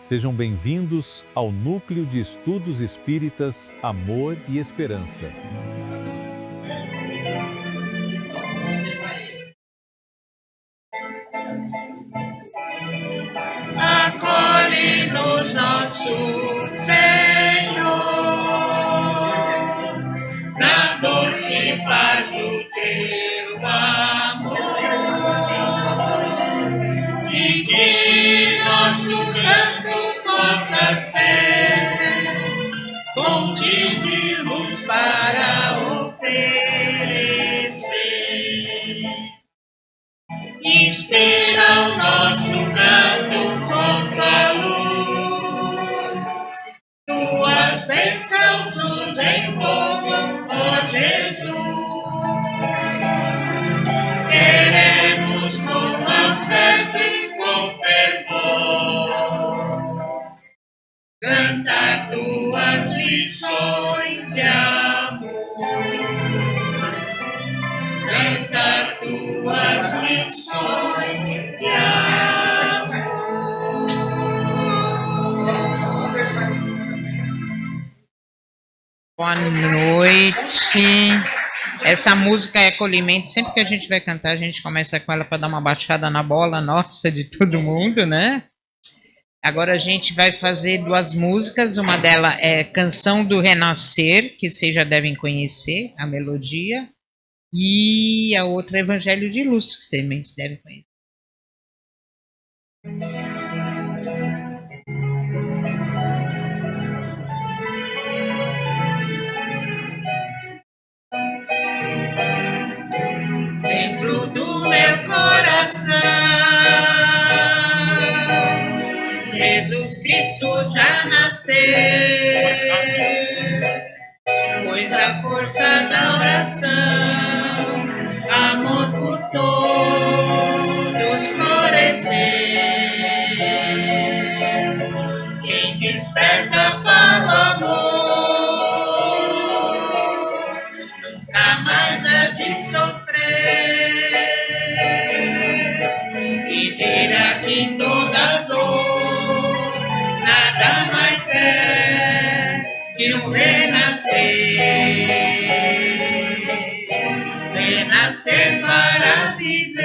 Sejam bem-vindos ao Núcleo de Estudos Espíritas Amor e Esperança. Acolhe-nos, nosso Senhor, na doce paz do teu amor, e que nosso canto possa ser fonte de luz para oferecer. Inspira o nosso canto com tua luz, tuas bênçãos nos envolvam, ó Jesus. Queremos com afeto e com fervor cantar tuas lições de amor. Cantar tuas lições de amor. Boa noite. Essa música é acolhimento. Sempre que a gente vai cantar, a gente começa com ela para dar uma baixada na bola nossa de todo mundo, né? Agora a gente vai fazer duas músicas. Uma delas é Canção do Renascer, que vocês já devem conhecer, a melodia. E a outra é Evangelho de Luz, que vocês também devem conhecer. Dentro do meu coração, Jesus Cristo já nasceu, pois a força da oração, amor por todos floresceu. Quem desperta para o amor, nunca mais há de sofrer, e dirá que toda dor nada mais é que um renascer. Renascer para viver,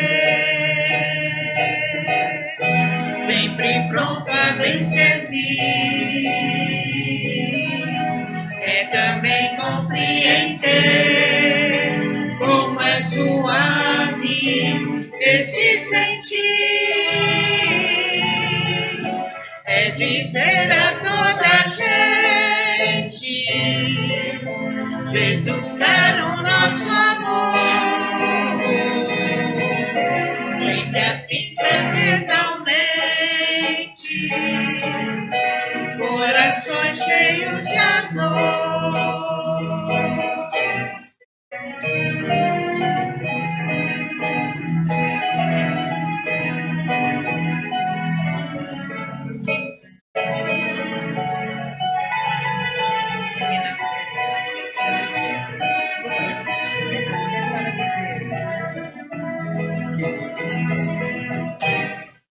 sempre pronto a bem servir. É também compreender como é suave esse sentir. É dizer a toda a gente: Jesus quer o nosso amor, sempre assim fraternalmente, corações cheios de amor.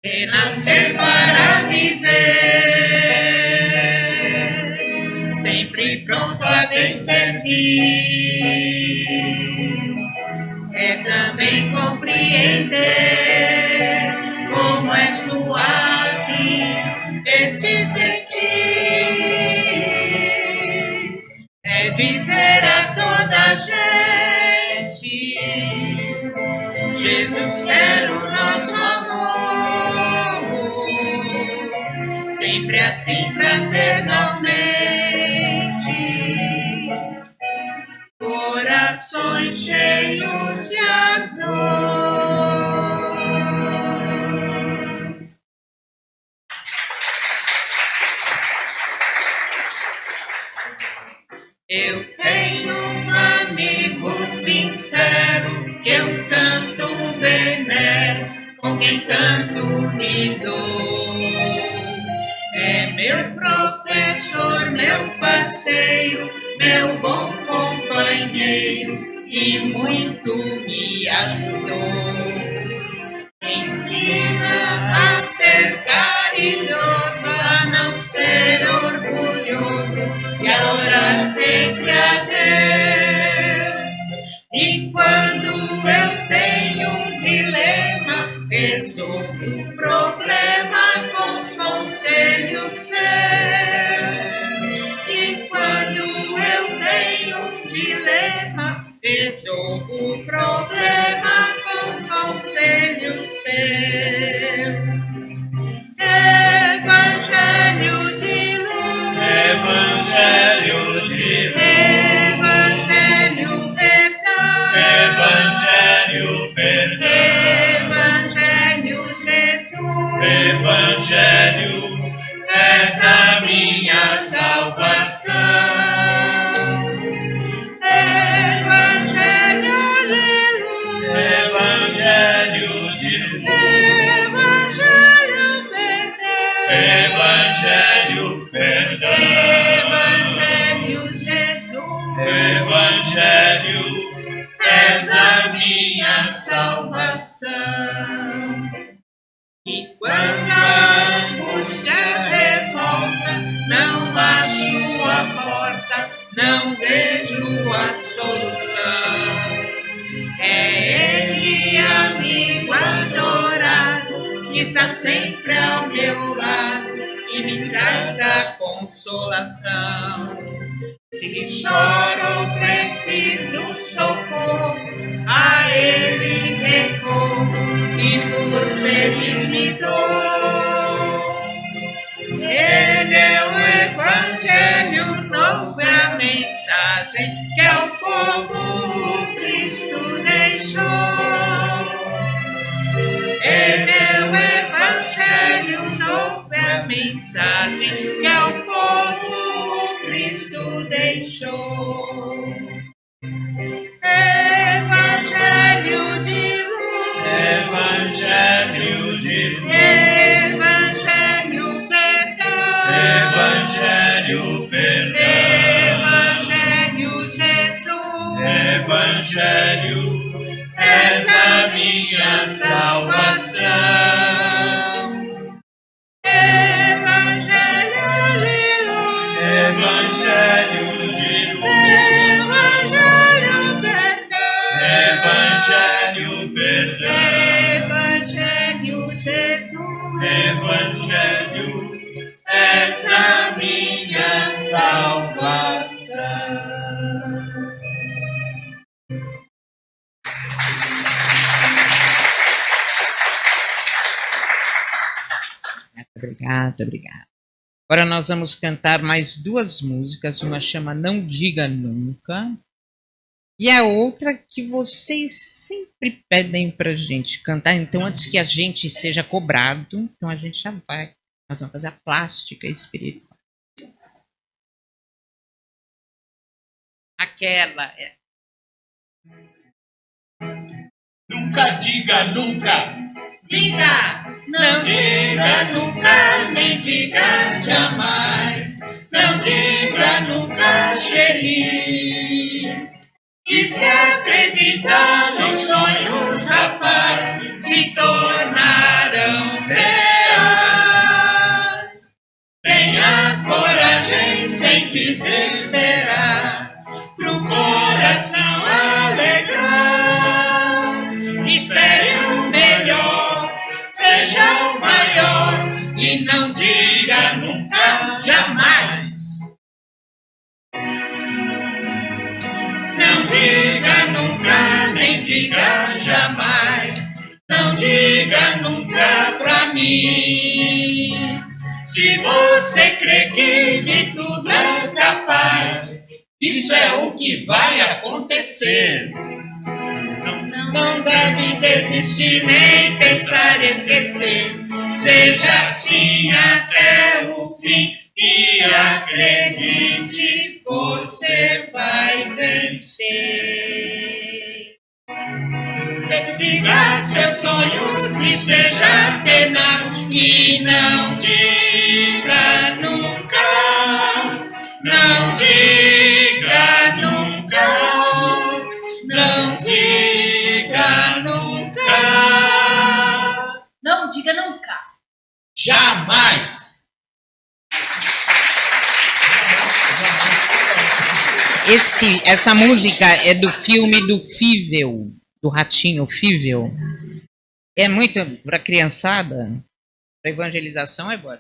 Renascer para viver, sempre pronto a bem servir. É também compreender como é suave esse sentir. É dizer a toda a gente: Jesus quer o nosso amor, sempre assim fraternalmente, corações cheios de amor. Eu tenho um amigo sincero que eu tanto venero, com quem tanto me dou. É meu professor, meu parceiro, meu bom companheiro, e muito me ajudou. Ensina a ser caridoso, a não ser orgulhoso e adorar sempre a Deus. E quando eu tenho um dilema, resolvo o problema com os conselhos seus. E quando eu tenho um dilema, resolvo o problema com os conselhos seus. Evangelho de luz, Evangelho de luz, Evangelho perdão, Evangelho perdão, Evangelho Jesus, Evangelho és a minha salvação. Evangelho de luz, Evangelho de luz, Evangelho perdão, Evangelho perdão, Evangelho Jesus, Evangelho és a minha salvação. E quando a angústia revolta, não acho a porta, não vejo a solução. É Ele, amigo adorado, que está sempre ao meu lado e me traz a consolação. Se choro ou preciso socorro, a Ele recorro e por feliz me dou. Ele é o Evangelho novo, é a mensagem que ao povo o Cristo deixou. Ele é o Evangelho novo, é a mensagem que ao povo o Cristo deixou. Evangelho de luz, Evangelho de luz, Evangelho perdão, Evangelho perdão, Evangelho Jesus, Evangelho és a minha salvação. Evangelho de luz, Evangelho de luz, Evangelho perdão, Evangelho perdão, Evangelho Jesus, Evangelho és a minha salvação. Obrigado, obrigado. Agora nós vamos cantar mais duas músicas. Uma chama Não Diga Nunca. E a outra que vocês sempre pedem pra gente cantar. Então, antes que a gente seja cobrado, então a gente já vai. Nós vamos fazer a plástica espiritual. Aquela é. Nunca diga nunca, diga, não diga nunca, nem diga jamais. Não diga nunca, Xeri, que se acreditar nos sonhos, rapaz, se tornarão reais. Tenha coragem sem desesperar, pro coração alegrar. Espere o melhor, seja o maior, e não diga nunca, jamais. Não diga nunca, nem diga jamais. Não diga nunca pra mim. Se você crê que de tudo é capaz, isso é o que vai acontecer. Não deve desistir nem pensar em esquecer. Seja assim até o fim e acredite, você vai vencer. Persiga seus sonhos e seja tenaz e não diga nunca, não diga nunca, não diga nunca, Não diga nunca. jamais. Essa música é do filme do Fível, do ratinho Fível. É muito para criançada, para evangelização é boa.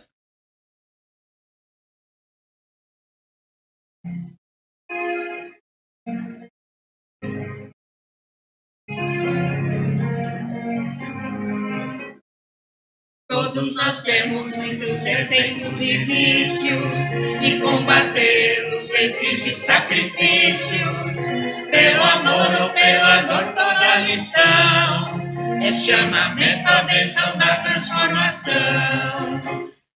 Todos nós temos muitos defeitos e vícios, e combatê-los exige sacrifícios. Pelo amor ou pela dor, toda lição é chamamento à bênção da transformação.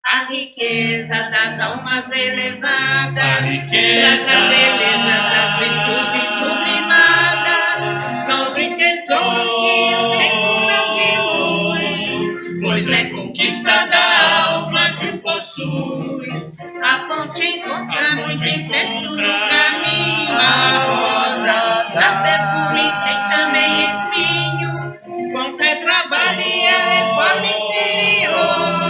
A riqueza das almas elevadas, A riqueza traz a beleza das virtudes sublimadas, nobre tesouro que o tempo não dilui, pois é conquista da alma que o possui. A fonte encontramos em preço no caminho, a rosa da perfume tem também espinho, com fé trabalha e a reforma interior.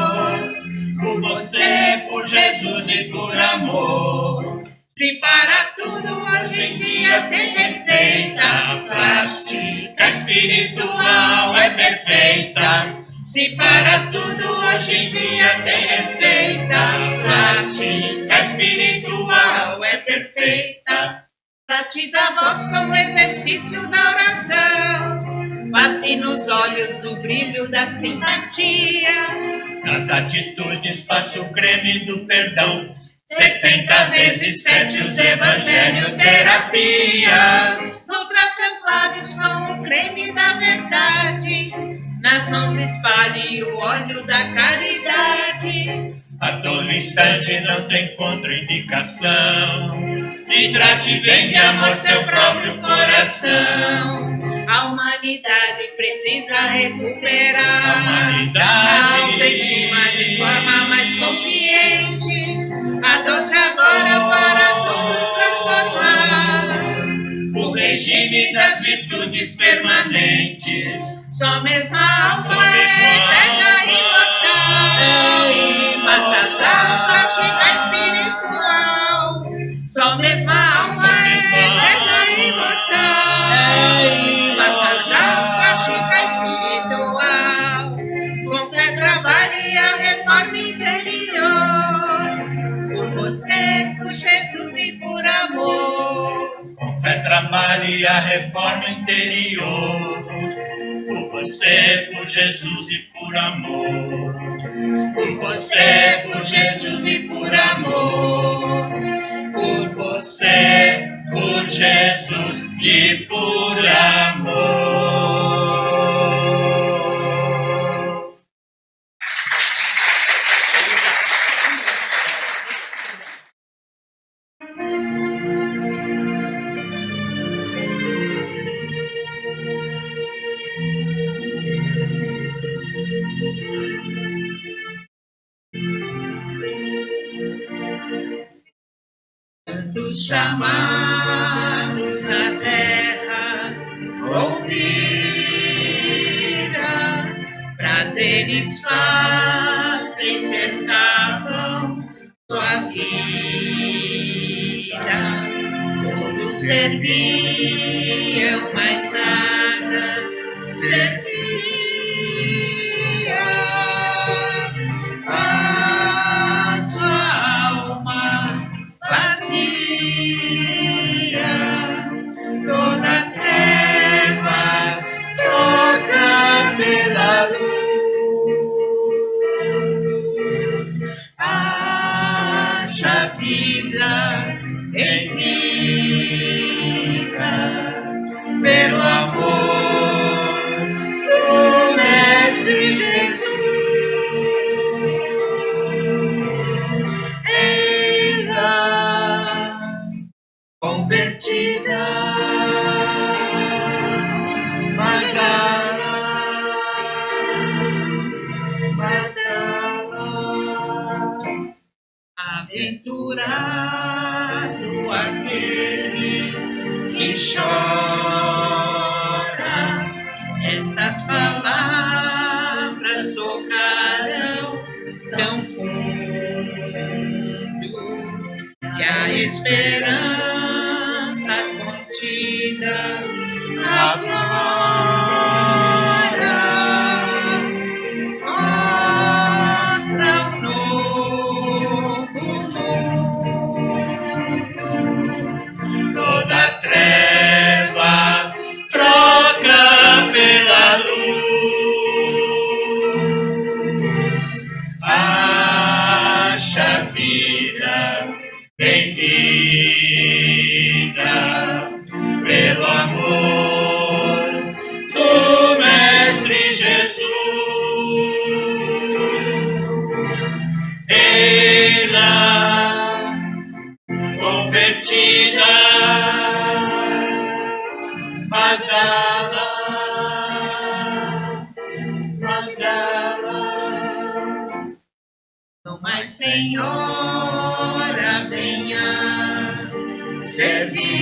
Por você, por Jesus e por amor. Se para tudo hoje em dia tem receita, a prática espiritual é perfeita. Se para tudo hoje em dia tem receita, a prática espiritual é perfeita. Pra te dar voz com o exercício da oração, passe nos olhos o brilho da simpatia. Nas atitudes passa o creme do perdão. 70 vezes 7 os evangelho terapia. Nutра seus lábios com o creme da verdade, nas mãos espalhe o óleo da caridade. A todo instante não tem contraindicação. Hidrate bem de amor seu próprio coração. A humanidade precisa A recuperar humanidade. a autoestima de forma mais consciente. Adote agora para tudo transformar O regime das virtudes permanentes. só mesmo a alma é eterna e imortal. Passa já plástica espiritual. Só mesmo a alma é eterna e imortal. Passa já plástica espiritual. Com fé trabalhe a reforma interior. Por você, por Jesus e por amor. Com fé trabalhe a reforma interior. Por você, por Jesus e por amor. Por você, por Jesus e por amor. Por você, por Jesus e por amor. Tantos chamados na terra ouviram, prazeres fáceis cercavam sua vida. Todos serviam, mas nada servia. A sua alma vazia, toda treva troca pela luz. Acha vida em vida, pelo amor do Mestre Jesus. Convertida, Magdala, aventurado aquele que chora, essas palavras socarão tão fundo que a esperança vida agora mostra um novo mundo. Toda treva troca pela luz. Acha vida em vida pelo amor do Mestre Jesus. Ei-la convertida, Magdala, Magdala. Não mais, Senhora, venha servir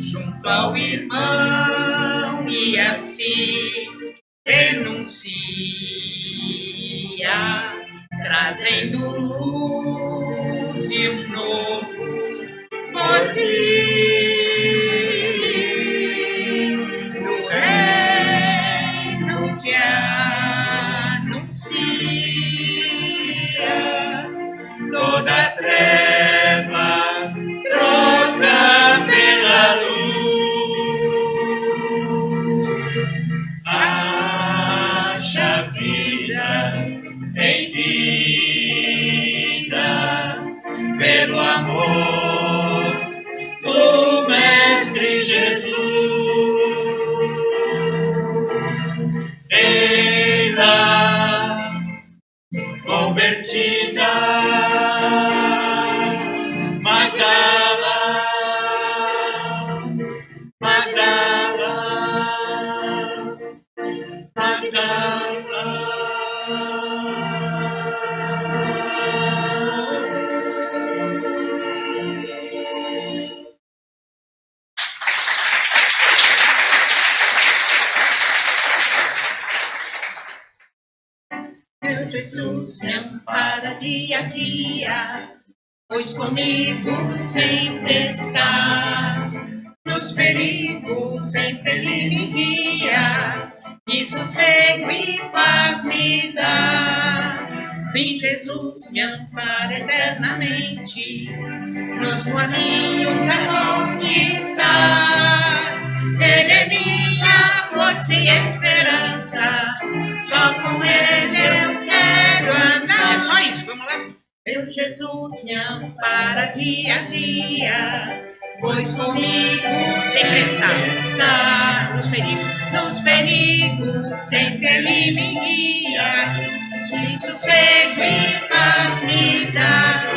junto ao irmão e assim denuncia, trazendo luz e um novo porvir do reino que anuncia. Toda treva troca pela luz. Acha vida em vida pelo amor do Mestre Jesus. Ei-la convertida, Magdala, Magdala, Magdala. Meu Jesus me ampara dia a dia, pois comigo sempre está. Nos perigos sempre Ele me guia, e sossego e paz me dá. Sim, Jesus me ampara eternamente, nos caminhos a conquistar. Ele é minha força e esperança, só com Ele eu quero andar. É só isso, vamos lá. Meu Jesus me ampara dia a dia, pois comigo sempre está. Nos perigos sempre Ele me guia, de sossego e paz me dá.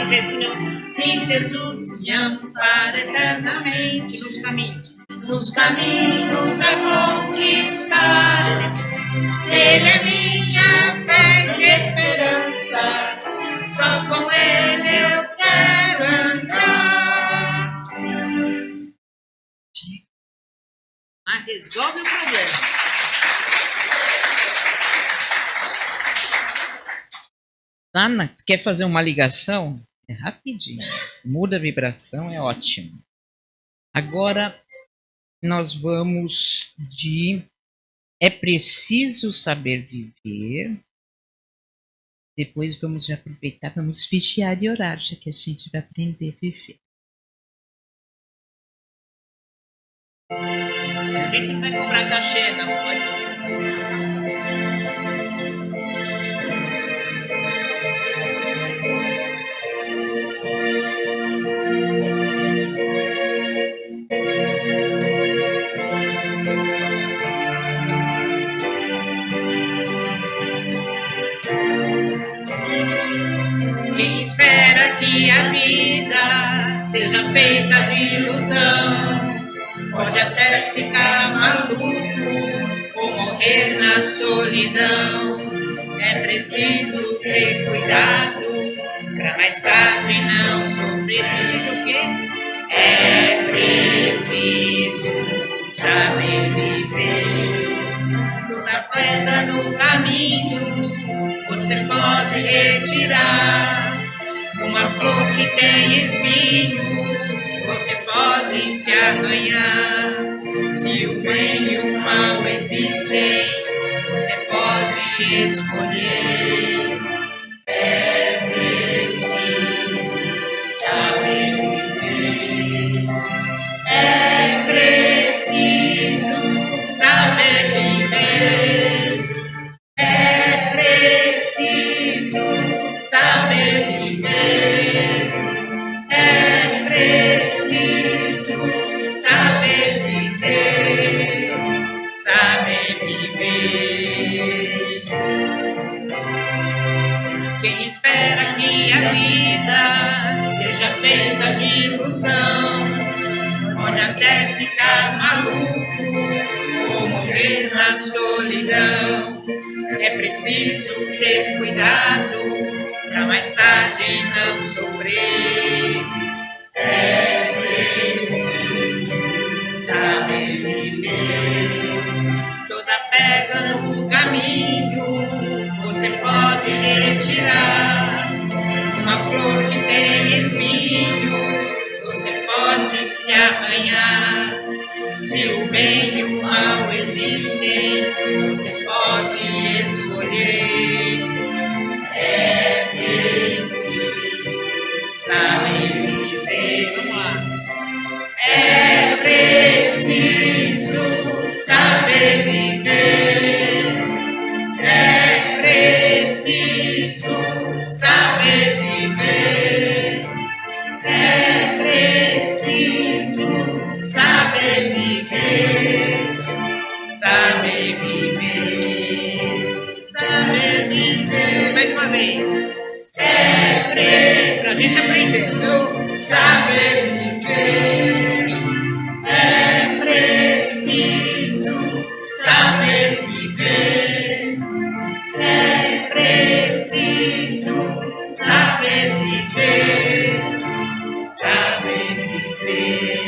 Sim, Jesus me ampara eternamente, nos caminhos a conquistar. Ele é minha fé e esperança, só com Ele eu quero andar. Ah, resolve o problema. Ana, quer fazer uma ligação? É rapidinho. Muda a vibração, é ótimo. Agora nós vamos de É Preciso Saber Viver. Depois vamos aproveitar, vamos vigiar e orar, já que a gente vai aprender a viver. A gente vai comprar cachê, não pode. Quem espera que a vida seja feita de ilusão, pode até ficar maluco ou morrer na solidão. É preciso ter cuidado pra mais tarde não sofrer. Preciso o quê? É preciso saber viver. Toda pedra no caminho você pode retirar. Uma flor que tem espinhos você pode se arranhar. Se o bem e o mal existem, você pode escolher. É preciso saber viver. É preciso saber viver. É preciso saber viver. É preciso saber viver. Saber viver. Quem espera que a vida seja feita de ilusão, pode até ficar maluco ou morrer na solidão. É preciso ter cuidado pra mais tarde não sofrer. É preciso saber viver. Toda pedra no caminho você pode retirar. Uma flor que tem espinho você pode se arranhar. Se o bem e o mal existem, você pode escolher. É preciso saber viver. É preciso saber viver. É preciso saber viver. É preciso saber viver. Saber viver. Saber viver. Mais uma vez. É preciso. Pra gente aprender. Saber viver. É preciso saber viver. É preciso saber viver. Saber viver.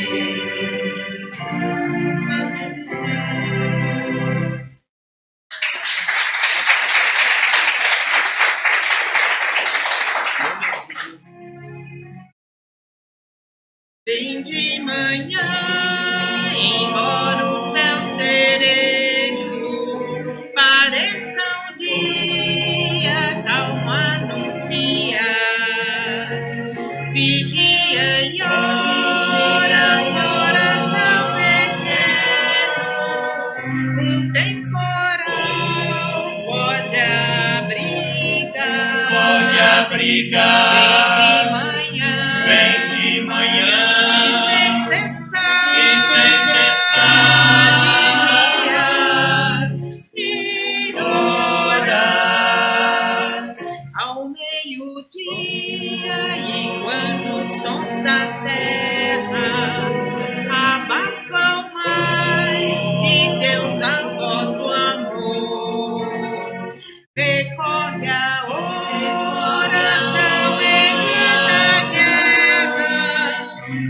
Vem de manhã, embora o céu sereno pareça um dia calmo anuncia. Vigia e ora o coração pequeno, um temporal pode abrigar. Pode abrigar. Vem de manhã. E sem cessar vigiar e orar. Ao meio-dia, enquanto o som da terra abafa mais de Deus a voz do amor, recorre a oração da guerra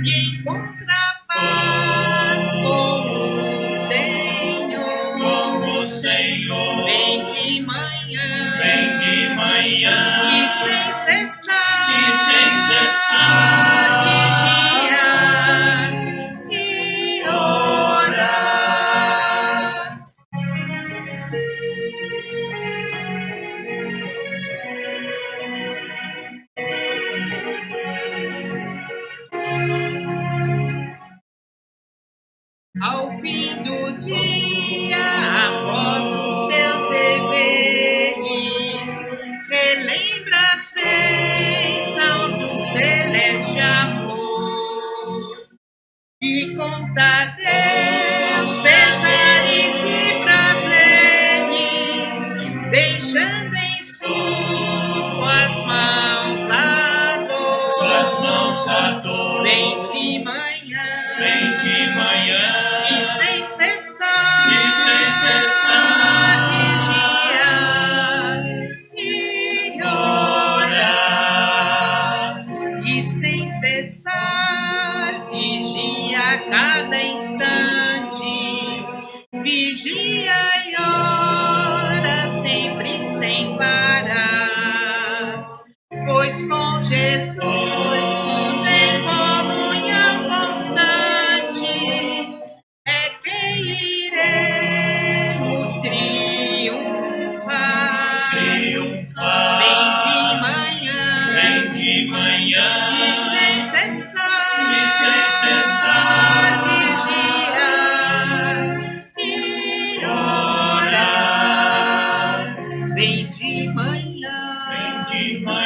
que encontra paz com o Senhor. Vem de manhã. E sem cessar vigiar e orar. Ao fim do dia, após os seus deveres, relembra as bênçãos do celeste amor e conta a Deus pesares e prazeres, deixando em suas mãos a dor. Vem de manhã. E sem cessar vigiar e orar. E sem cessar vigia a cada instante. Vigia e ora sempre sem parar. Pois com Jesus em comunhão com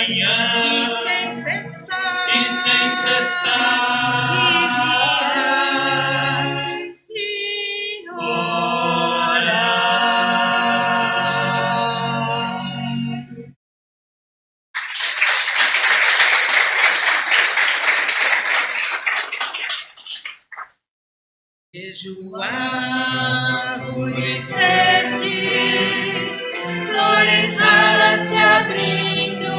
manhã e sem cessar vigiar e orar. Vejo árvores verdes, flores alas se abrindo,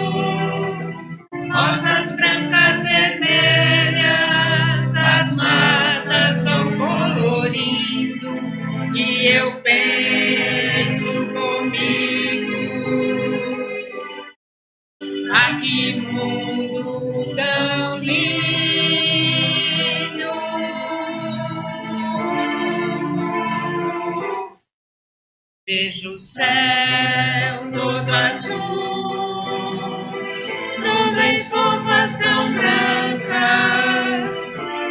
rosas brancas, vermelhas, as matas vão colorindo, e eu penso comigo, ah, que mundo tão lindo. Vejo o céu todo azul, nuvens fofas tão brancas,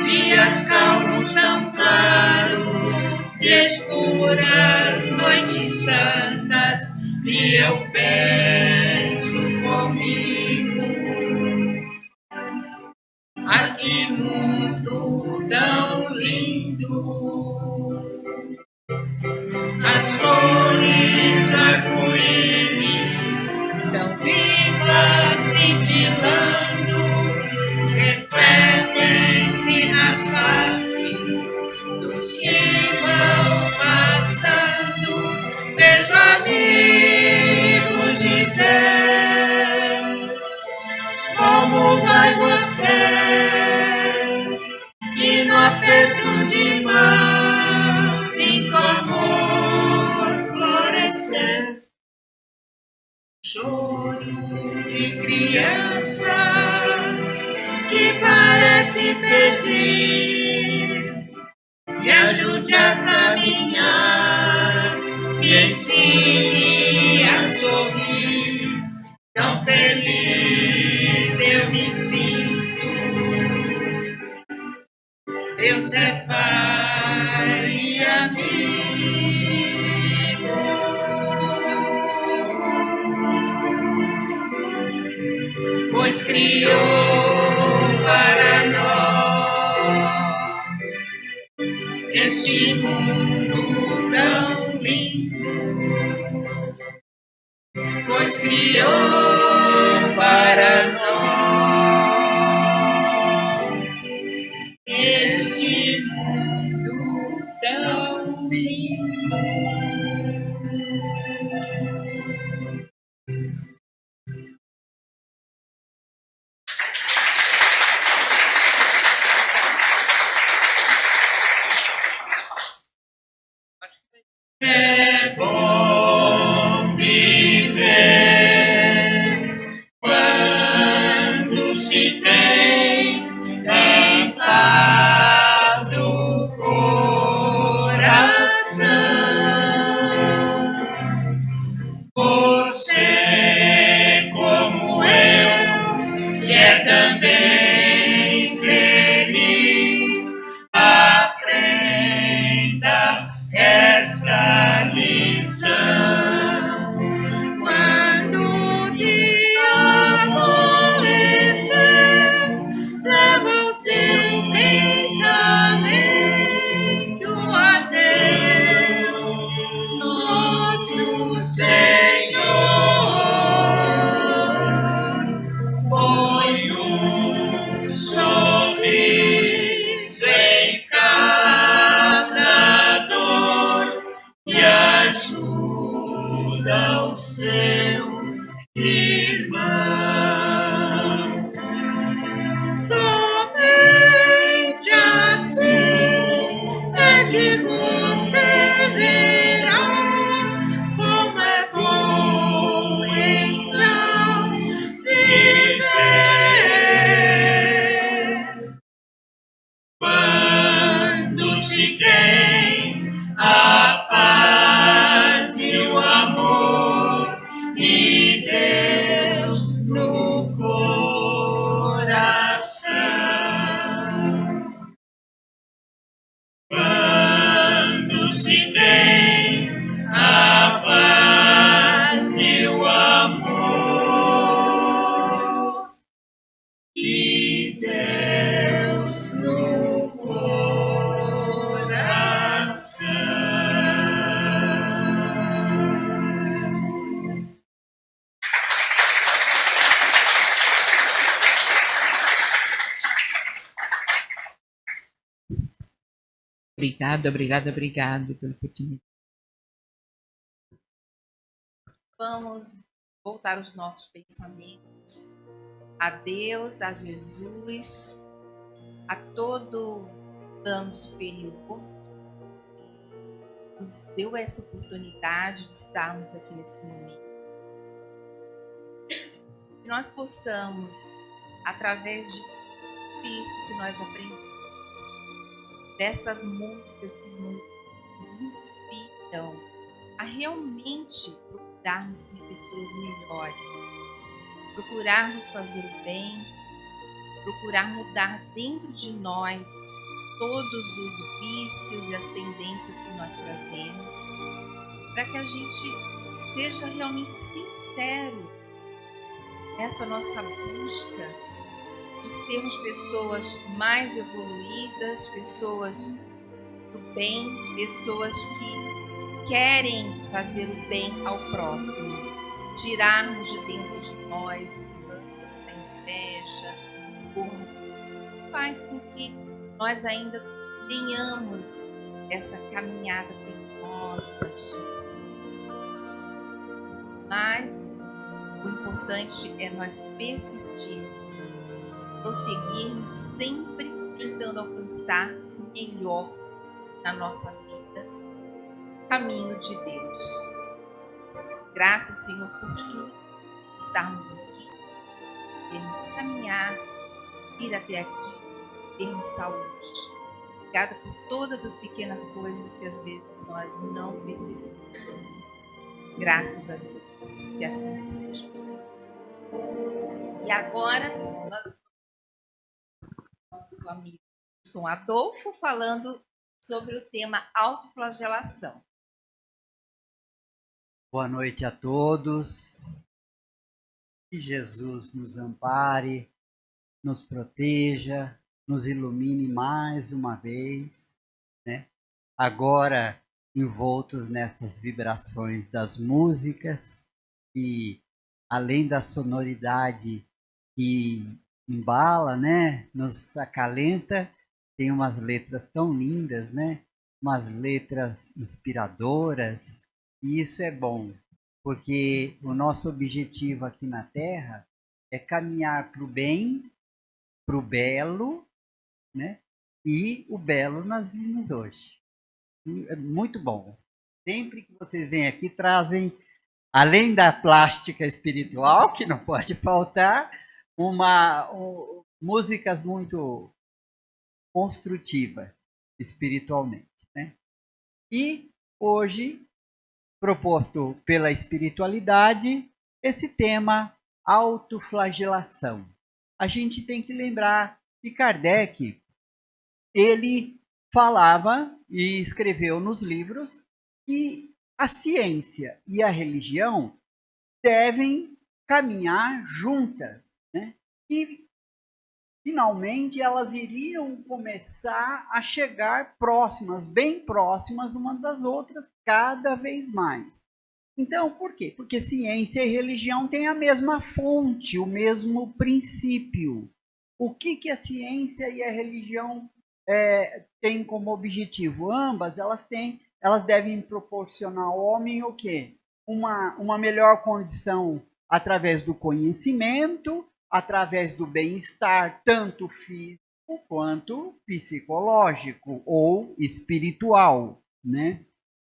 dias calmos tão claros, e escuras noites santas, e eu penso comigo, ah, que mundo tão lindo. As cores do arco-íris tão vivas, cintilando, refletem-se nas faces dos que vão passando. Vejo amigos dizer: como vai você? E no aperto de mãos, sinto amor florescer. Choro de criança que parece pedir, me ajude a caminhar, me ensine a sorrir. Tão feliz eu me sinto. Deus é Pai e amigo, pois criou para nós este mundo tão lindo, pois criou para nós este mundo tão lindo. É bom viver quando se tem paz do coração. Você, como eu, que é também feliz, aprenda esta lição. Quando se aborrecer, Obrigado, obrigado, obrigado pela oportunidade. Vamos voltar os nossos pensamentos a Deus, a Jesus, a todo plano superior que nos deu essa oportunidade de estarmos aqui nesse momento. Que nós possamos, através de tudo isso que nós aprendemos, dessas músicas que nos inspiram a realmente procurarmos ser pessoas melhores, procurarmos fazer o bem, procurar mudar dentro de nós todos os vícios e as tendências que nós trazemos, para que a gente seja realmente sincero nessa nossa busca de sermos pessoas mais evoluídas, pessoas do bem, pessoas que querem fazer o bem ao próximo, tirarmos de dentro de nós os vântalos, a inveja, o orgulho, faz com que nós ainda tenhamos essa caminhada penosa de sofrimento. Mas o importante é nós persistirmos, prosseguirmos sempre tentando alcançar o melhor na nossa vida, caminho de Deus. Graças, Senhor, por tudo, estarmos aqui, termos caminhar, ir até aqui, termos saúde. Obrigada por todas as pequenas coisas que às vezes nós não percebemos. Graças a Deus, que assim seja. E agora, nosso amigo Wilson Adolfo falando sobre o tema autoflagelação. Boa noite a todos. Que Jesus nos ampare, nos proteja, nos ilumine mais uma vez, né? Agora envoltos nessas vibrações das músicas e além da sonoridade que embala, né, nos acalenta, tem umas letras tão lindas, né? Umas letras inspiradoras, e isso é bom, porque o nosso objetivo aqui na Terra é caminhar para o bem, para o belo, né? E o belo nós vimos hoje. É muito bom. Sempre que vocês vêm aqui, trazem, além da plástica espiritual, que não pode faltar, músicas muito construtivas espiritualmente, né? E hoje, proposto pela espiritualidade, esse tema autoflagelação. A gente tem que lembrar que Kardec, ele falava e escreveu nos livros que a ciência e a religião devem caminhar juntas, né? E finalmente elas iriam começar a chegar próximas, bem próximas umas das outras, cada vez mais. Então, por quê? Porque ciência e religião têm a mesma fonte, o mesmo princípio. O que a ciência e a religião têm como objetivo? Ambas, elas devem proporcionar ao homem o quê? Uma melhor condição através do conhecimento, através do bem-estar, tanto físico quanto psicológico ou espiritual, né?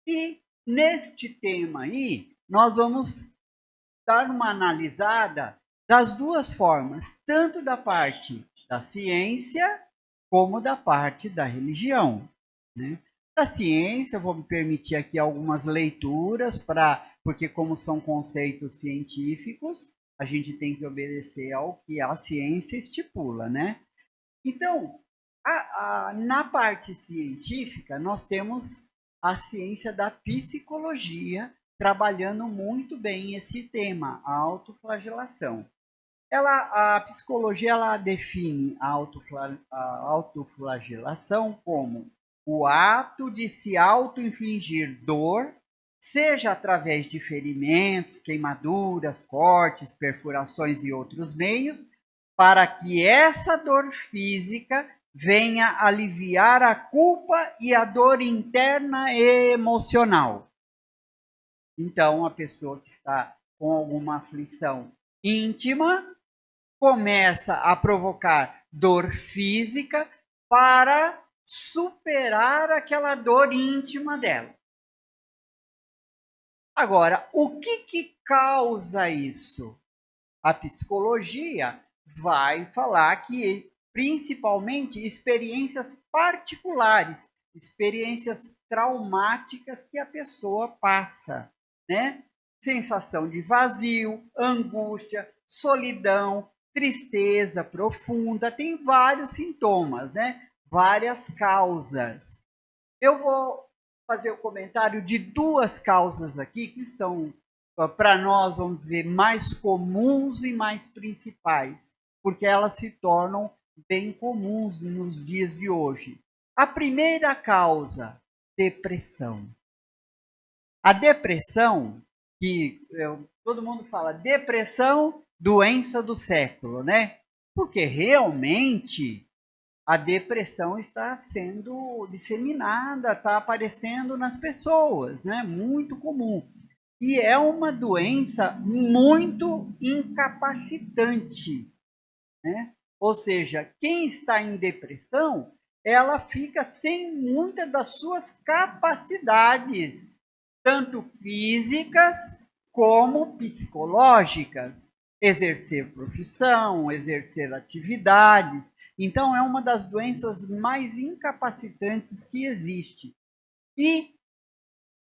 E neste tema aí, nós vamos dar uma analisada das duas formas, tanto da parte da ciência como da parte da religião, né? Da ciência, eu vou me permitir aqui algumas leituras, porque como são conceitos científicos, a gente tem que obedecer ao que a ciência estipula, né? Então, na parte científica, nós temos a ciência da psicologia trabalhando muito bem esse tema, a autoflagelação. A psicologia ela define a autoflagelação como o ato de se auto-infligir dor, seja através de ferimentos, queimaduras, cortes, perfurações e outros meios, para que essa dor física venha aliviar a culpa e a dor interna e emocional. Então, a pessoa que está com alguma aflição íntima começa a provocar dor física para superar aquela dor íntima dela. Agora, o que causa isso? A psicologia vai falar que, principalmente, experiências particulares, experiências traumáticas que a pessoa passa, né? Sensação de vazio, angústia, solidão, tristeza profunda, tem vários sintomas, né? Várias causas. Eu vou fazer o comentário de duas causas aqui que são, para nós, vamos dizer, mais comuns e mais principais, porque elas se tornam bem comuns nos dias de hoje. A primeira causa, depressão. A depressão, que todo mundo fala, depressão, doença do século, né? Porque realmente a depressão está sendo disseminada, está aparecendo nas pessoas, né? Muito comum. E é uma doença muito incapacitante, né? Ou seja, quem está em depressão, ela fica sem muitas das suas capacidades, tanto físicas como psicológicas, exercer profissão, exercer atividades. Então, é uma das doenças mais incapacitantes que existe. E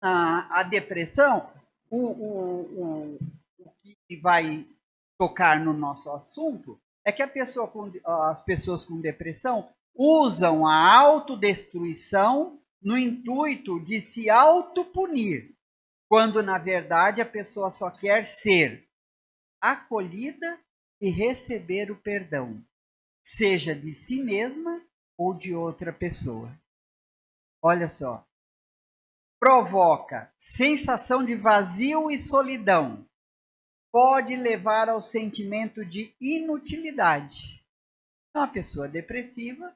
a depressão, o que vai tocar no nosso assunto, é que as pessoas com depressão usam a autodestruição no intuito de se autopunir, quando, na verdade, a pessoa só quer ser acolhida e receber o perdão, seja de si mesma ou de outra pessoa. Olha só. Provoca sensação de vazio e solidão. Pode levar ao sentimento de inutilidade. Então, a pessoa depressiva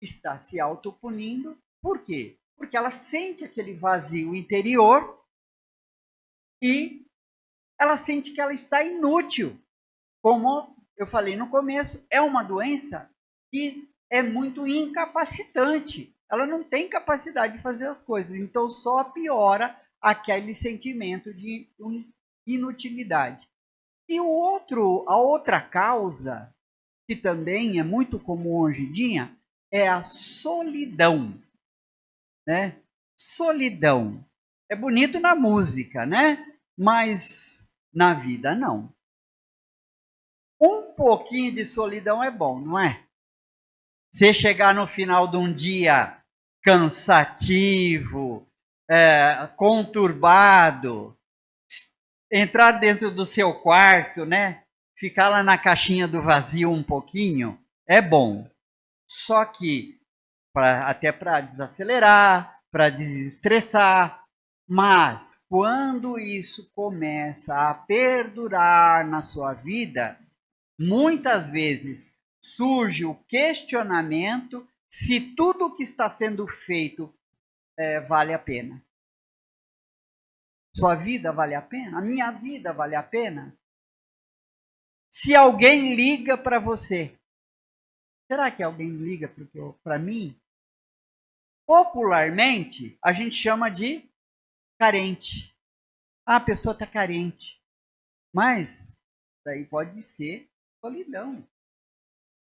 está se autopunindo. Por quê? Porque ela sente aquele vazio interior e ela sente que ela está inútil. Como eu falei no começo, é uma doença que é muito incapacitante. Ela não tem capacidade de fazer as coisas, então só piora aquele sentimento de inutilidade. E a outra causa, que também é muito comum hoje em dia, é a solidão, né? Solidão. É bonito na música, né? Mas na vida não. Um pouquinho de solidão é bom, não é? Você chegar no final de um dia cansativo, conturbado, entrar dentro do seu quarto, né? Ficar lá na caixinha do vazio um pouquinho, é bom. Só que, até para desacelerar, para desestressar, mas quando isso começa a perdurar na sua vida, muitas vezes surge o questionamento se tudo o que está sendo feito vale a pena. Sua vida vale a pena? A minha vida vale a pena? Se alguém liga para você, será que alguém liga para mim? Popularmente, a gente chama de carente. A pessoa está carente. Mas daí pode ser solidão.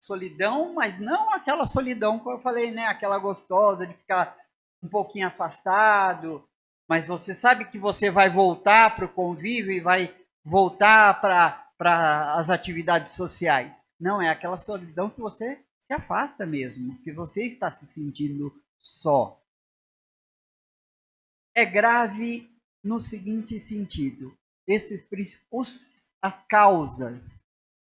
Solidão, mas não aquela solidão que eu falei, né? Aquela gostosa de ficar um pouquinho afastado, mas você sabe que você vai voltar para o convívio e vai voltar para as atividades sociais. Não, é aquela solidão que você se afasta mesmo, que você está se sentindo só. É grave no seguinte sentido: as causas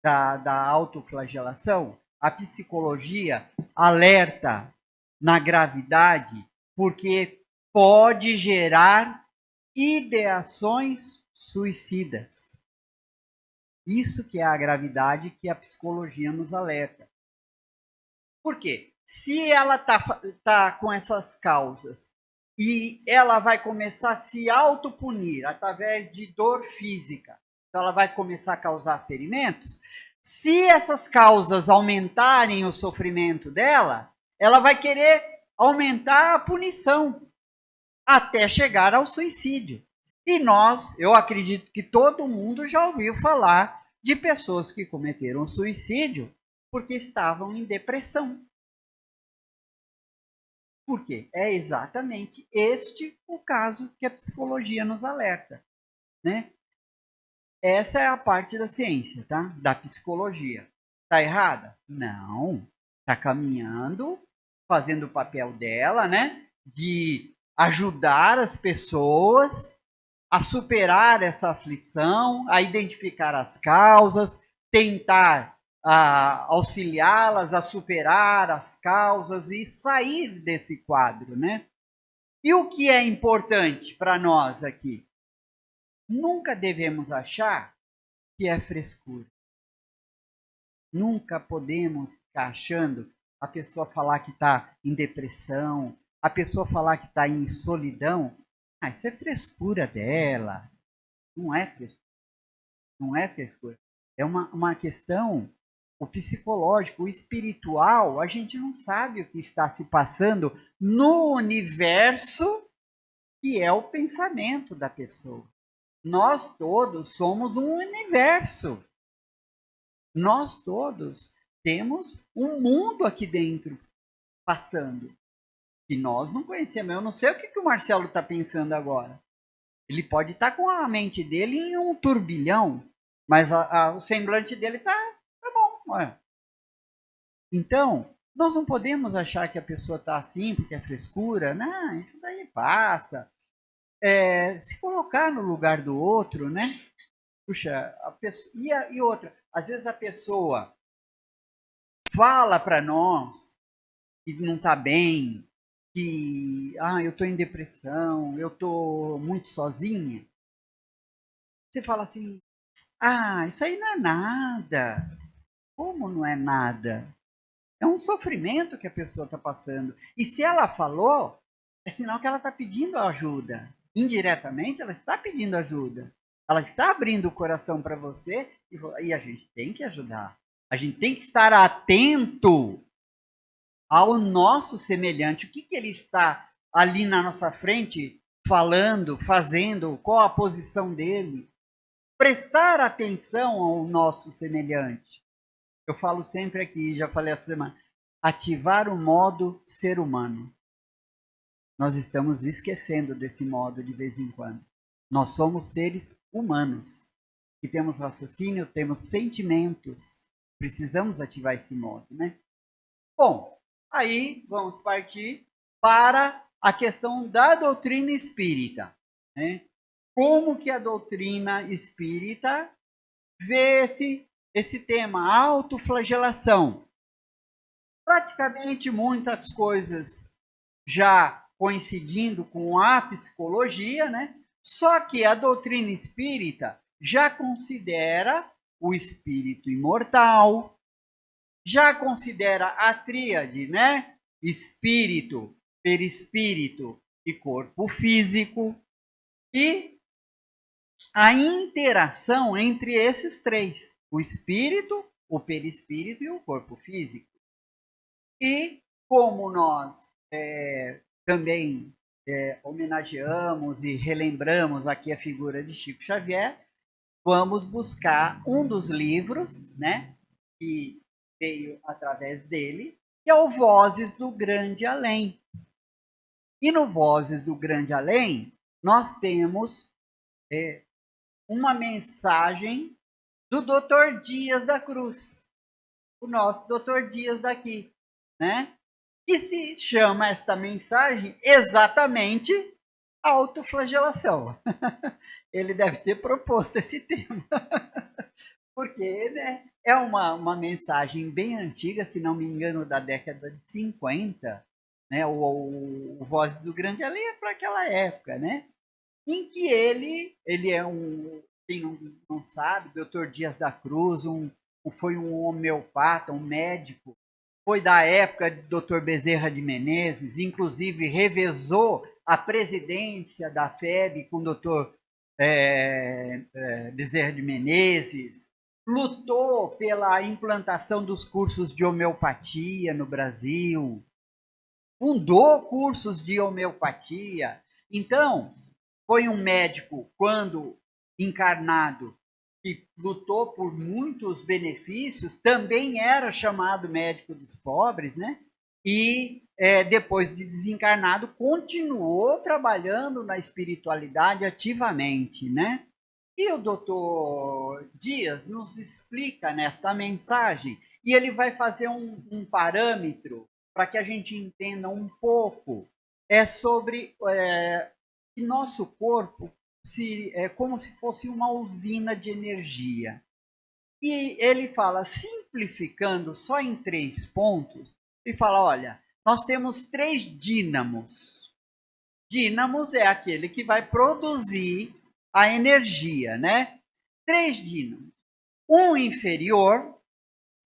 da autoflagelação, a psicologia alerta na gravidade porque pode gerar ideações suicidas. Isso que é a gravidade que a psicologia nos alerta. Por quê? se ela tá com essas causas e ela vai começar a se autopunir através de dor física, então ela vai começar a causar ferimentos, se essas causas aumentarem o sofrimento dela, ela vai querer aumentar a punição até chegar ao suicídio. E eu acredito que todo mundo já ouviu falar de pessoas que cometeram suicídio porque estavam em depressão. Por quê? É exatamente este o caso que a psicologia nos alerta, né? Essa é a parte da ciência, tá? Da psicologia. Tá errada? Não. Tá caminhando, fazendo o papel dela, né? De ajudar as pessoas a superar essa aflição, a identificar as causas, tentar auxiliá-las a superar as causas e sair desse quadro, né? E o que é importante para nós aqui? Nunca devemos achar que é frescura. Nunca podemos ficar achando a pessoa falar que está em depressão, a pessoa falar que está em solidão. Isso é frescura dela. Não é frescura. Não é frescura. É uma questão, o psicológico, o espiritual, a gente não sabe o que está se passando no universo que é o pensamento da pessoa. Nós todos somos um universo. Nós todos temos um mundo aqui dentro passando. Que nós não conhecemos. Eu não sei o que o Marcelo está pensando agora. Ele pode estar com a mente dele em um turbilhão, mas o semblante dele tá bom. Ué. Então, nós não podemos achar que a pessoa está assim porque é frescura. Não, isso daí passa. Se colocar no lugar do outro, né? Puxa, a pessoa, e outra, às vezes a pessoa fala para nós que não está bem, que eu estou em depressão, eu estou muito sozinha. Você fala assim, isso aí não é nada. Como não é nada? É um sofrimento que a pessoa está passando. E se ela falou, é sinal que ela está pedindo ajuda. Indiretamente, ela está pedindo ajuda. Ela está abrindo o coração para você e a gente tem que ajudar. A gente tem que estar atento ao nosso semelhante. O que ele está ali na nossa frente falando, fazendo, qual a posição dele. Prestar atenção ao nosso semelhante. Eu falo sempre aqui, já falei essa semana, ativar o modo ser humano. Nós estamos esquecendo desse modo de vez em quando. Nós somos seres humanos, que temos raciocínio, temos sentimentos. Precisamos ativar esse modo, né? Bom, aí vamos partir para a questão da doutrina espírita, né? Como que a doutrina espírita vê esse tema, autoflagelação? Praticamente muitas coisas já coincidindo com a psicologia, né? Só que a doutrina espírita já considera o espírito imortal, já considera a tríade, né? Espírito, perispírito e corpo físico, e a interação entre esses três, o espírito, o perispírito e o corpo físico. E como nós também homenageamos e relembramos aqui a figura de Chico Xavier, vamos buscar um dos livros, né, que veio através dele, que é o Vozes do Grande Além. E no Vozes do Grande Além, nós temos uma mensagem do Dr. Dias da Cruz, o nosso Dr. Dias daqui, né? Que se chama esta mensagem exatamente autoflagelação. Ele deve ter proposto esse tema. Porque, né, é uma mensagem bem antiga, se não me engano, da década de 50, né? O Voz do Grande Além é para aquela época, né? Em que ele é quem não sabe, Dr. Dias da Cruz, foi um homeopata, um médico foi da época do Dr. Bezerra de Menezes, inclusive revezou a presidência da FEB com o Dr. Bezerra de Menezes, lutou pela implantação dos cursos de homeopatia no Brasil, fundou cursos de homeopatia. Então, foi um médico, quando encarnado, que lutou por muitos benefícios, também era chamado médico dos pobres, né? E depois de desencarnado, continuou trabalhando na espiritualidade ativamente, né? E o doutor Dias nos explica nesta mensagem, e ele vai fazer um parâmetro para que a gente entenda um pouco sobre que nosso corpo é como se fosse uma usina de energia. E ele fala, simplificando só em 3 pontos, ele fala, olha, nós temos 3 dínamos. Dínamos é aquele que vai produzir a energia, né? 3 dínamos. Um inferior,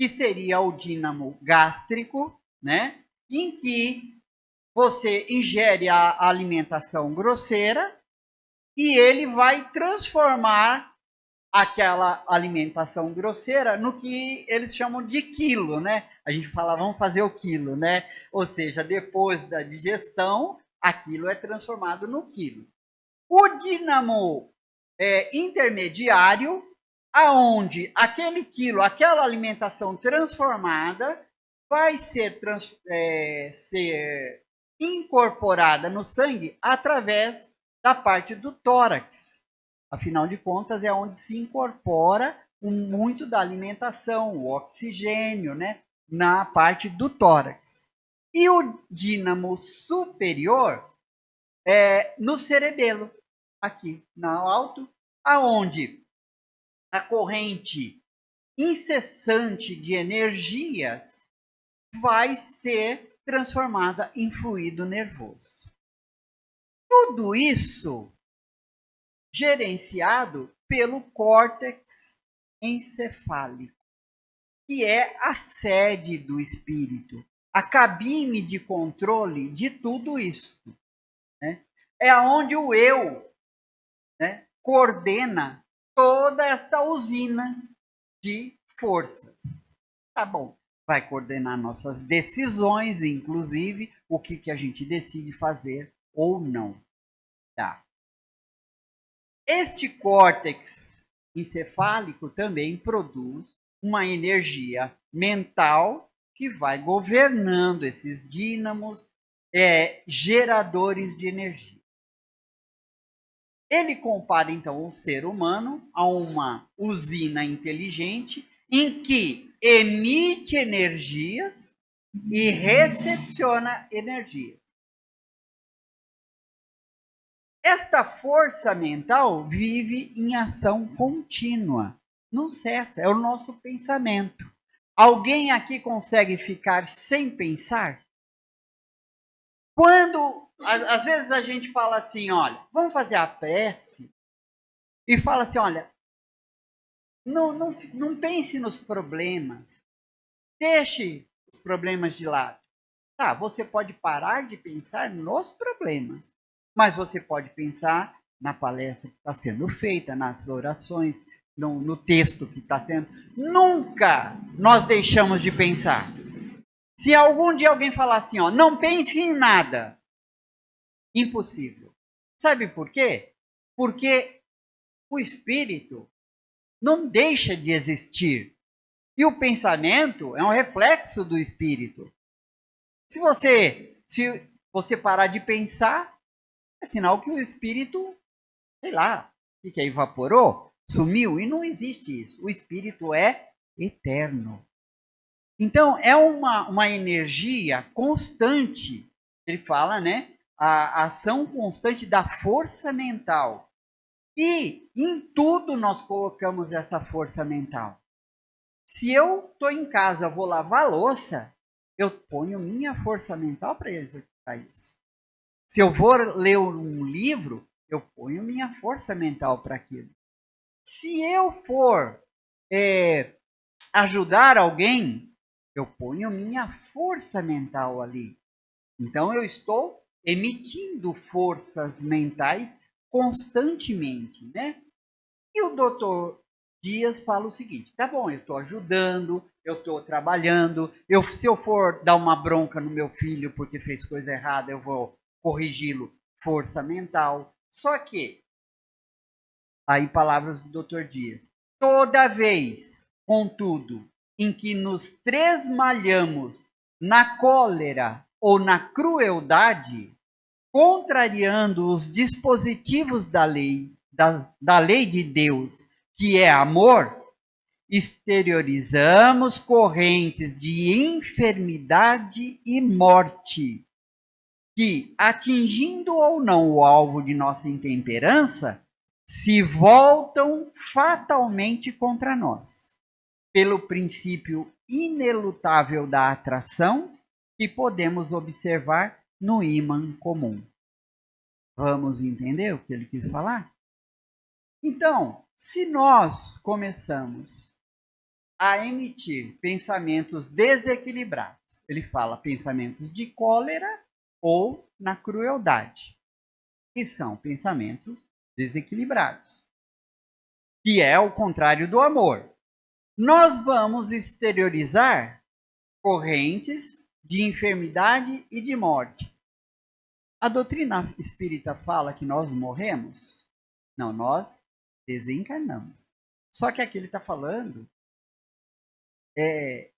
que seria o dínamo gástrico, né? Em que você ingere a alimentação grosseira e ele vai transformar aquela alimentação grosseira no que eles chamam de quilo, né? A gente fala, vamos fazer o quilo, né? Ou seja, depois da digestão, aquilo é transformado no quilo. O dínamo intermediário, aonde aquele quilo, aquela alimentação transformada, vai ser incorporada no sangue através da parte do tórax. Afinal de contas, é onde se incorpora muito da alimentação, o oxigênio, né, na parte do tórax. E o dínamo superior é no cerebelo, aqui no alto, aonde a corrente incessante de energias vai ser transformada em fluido nervoso. Tudo isso gerenciado pelo córtex encefálico, que é a sede do espírito, a cabine de controle de tudo isso. Né? É onde o eu, né, coordena toda esta usina de forças. Tá bom, vai coordenar nossas decisões, inclusive o que a gente decide fazer ou não. Tá. Este córtex encefálico também produz uma energia mental que vai governando esses dínamos, geradores de energia. Ele compara, então, o ser humano a uma usina inteligente em que emite energias e recepciona energias. Esta força mental vive em ação contínua, não cessa, é o nosso pensamento. Alguém aqui consegue ficar sem pensar? Quando, às vezes a gente fala assim, olha, vamos fazer a prece, e fala assim, olha, não pense nos problemas, deixe os problemas de lado. Tá, você pode parar de pensar nos problemas, mas você pode pensar na palestra que está sendo feita, nas orações, no texto que está sendo. Nunca nós deixamos de pensar. Se algum dia alguém falar assim, ó, não pense em nada, impossível. Sabe por quê? Porque o espírito não deixa de existir. E o pensamento é um reflexo do espírito. Se você parar de pensar, é sinal que o espírito, sei lá, o que evaporou, sumiu, e não existe isso. O espírito é eterno. Então, é uma energia constante. Ele fala, né? A ação constante da força mental. E em tudo nós colocamos essa força mental. Se eu estou em casa, vou lavar a louça, eu ponho minha força mental para executar isso. Se eu vou ler um livro, eu ponho minha força mental para aquilo. Se eu for ajudar alguém, Eu ponho minha força mental ali. Então eu estou emitindo forças mentais constantemente, né? E o doutor Dias fala o seguinte: tá bom, eu estou ajudando, eu estou trabalhando, se eu for dar uma bronca no meu filho porque fez coisa errada, eu vou corrigi-lo, força mental. Só que, aí palavras do doutor Dias, toda vez, contudo, em que nos tresmalhamos na cólera ou na crueldade, contrariando os dispositivos da lei, da lei de Deus, que é amor, exteriorizamos correntes de enfermidade e morte, que, atingindo ou não o alvo de nossa intemperança, se voltam fatalmente contra nós, pelo princípio inelutável da atração que podemos observar no ímã comum. Vamos entender o que ele quis falar? Então, se nós começamos a emitir pensamentos desequilibrados, ele fala pensamentos de cólera ou na crueldade, que são pensamentos desequilibrados, que é o contrário do amor. Nós vamos exteriorizar correntes de enfermidade e de morte. A doutrina espírita fala que nós morremos? Não, nós desencarnamos. Só que aqui ele está falando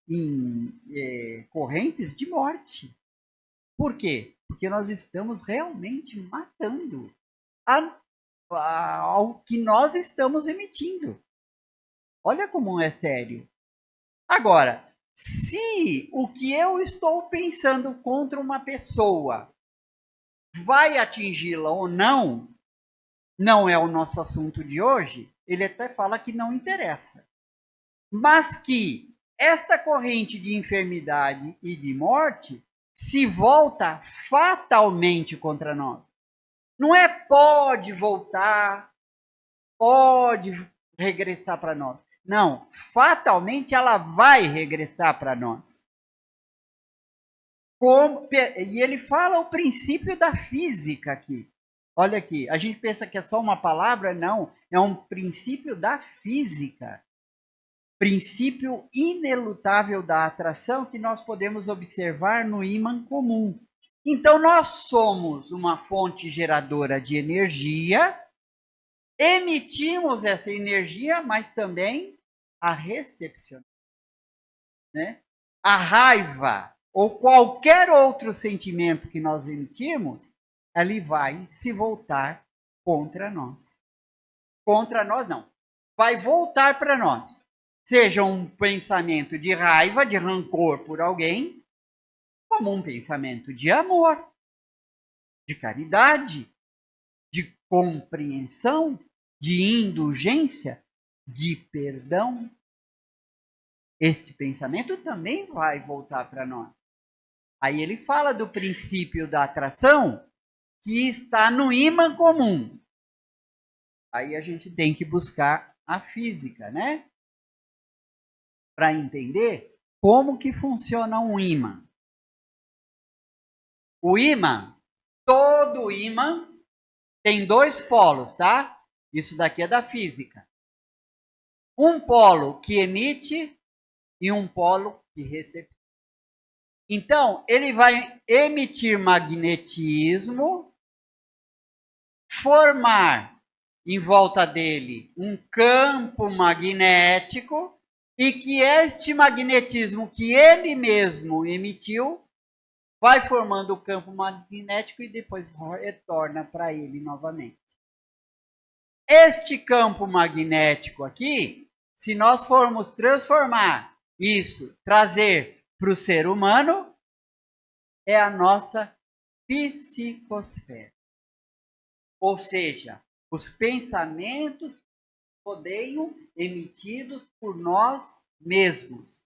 em correntes de morte. Por quê? Porque nós estamos realmente matando ao que nós estamos emitindo. Olha como é sério. Agora, se o que eu estou pensando contra uma pessoa vai atingi-la ou não, não é o nosso assunto de hoje, ele até fala que não interessa. Mas que esta corrente de enfermidade e de morte se volta fatalmente contra nós. Não é pode voltar, pode regressar para nós. Não, fatalmente ela vai regressar para nós. E ele fala o princípio da física aqui. Olha aqui, a gente pensa que é só uma palavra, não. É um princípio da física. Princípio inelutável da atração que nós podemos observar no ímã comum. Então, nós somos uma fonte geradora de energia, emitimos essa energia, mas também a recepcionamos. Né? A raiva ou qualquer outro sentimento que nós emitirmos, ele vai se voltar contra nós. Contra nós, não. Vai voltar para nós. Seja um pensamento de raiva, de rancor por alguém, como um pensamento de amor, de caridade, de compreensão, de indulgência, de perdão. Esse pensamento também vai voltar para nós. Aí ele fala do princípio da atração que está no ímã comum. Aí a gente tem que buscar a física, né? Para entender como que funciona um ímã. O ímã, todo ímã tem dois polos, tá? Isso daqui é da física. Um polo que emite e um polo que recepciona. Então, ele vai emitir magnetismo, formar em volta dele um campo magnético, e que este magnetismo que ele mesmo emitiu vai formando o campo magnético e depois retorna para ele novamente. Este campo magnético aqui, se nós formos transformar isso, trazer para o ser humano, é a nossa psicosfera. Ou seja, os pensamentos rodeiam emitidos por nós mesmos.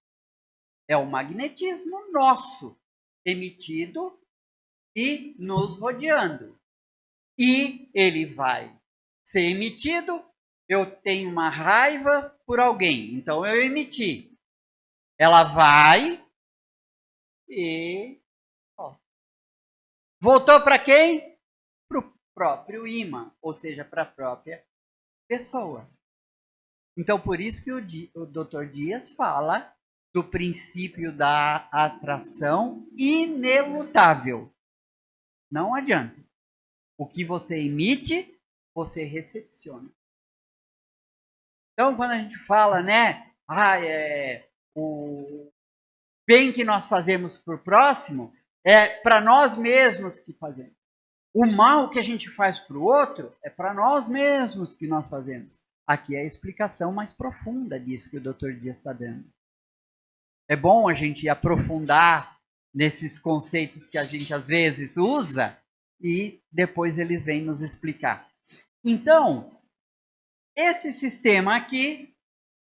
É o magnetismo nosso emitido e nos rodeando. E ele vai ser emitido. Eu tenho uma raiva por alguém, então eu emiti. Ela vai e ó, voltou para quem? Para o próprio ímã, ou seja, para a própria pessoa. Então, por isso que o Dr. Dias fala do princípio da atração inelutável. Não adianta. O que você emite, você recepciona. Então, quando a gente fala, né, o bem que nós fazemos para o próximo, é para nós mesmos que fazemos. O mal que a gente faz para o outro, é para nós mesmos que nós fazemos. Aqui é a explicação mais profunda disso que o Dr. Dias está dando. É bom a gente aprofundar nesses conceitos que a gente às vezes usa e depois eles vêm nos explicar. Então, esse sistema aqui,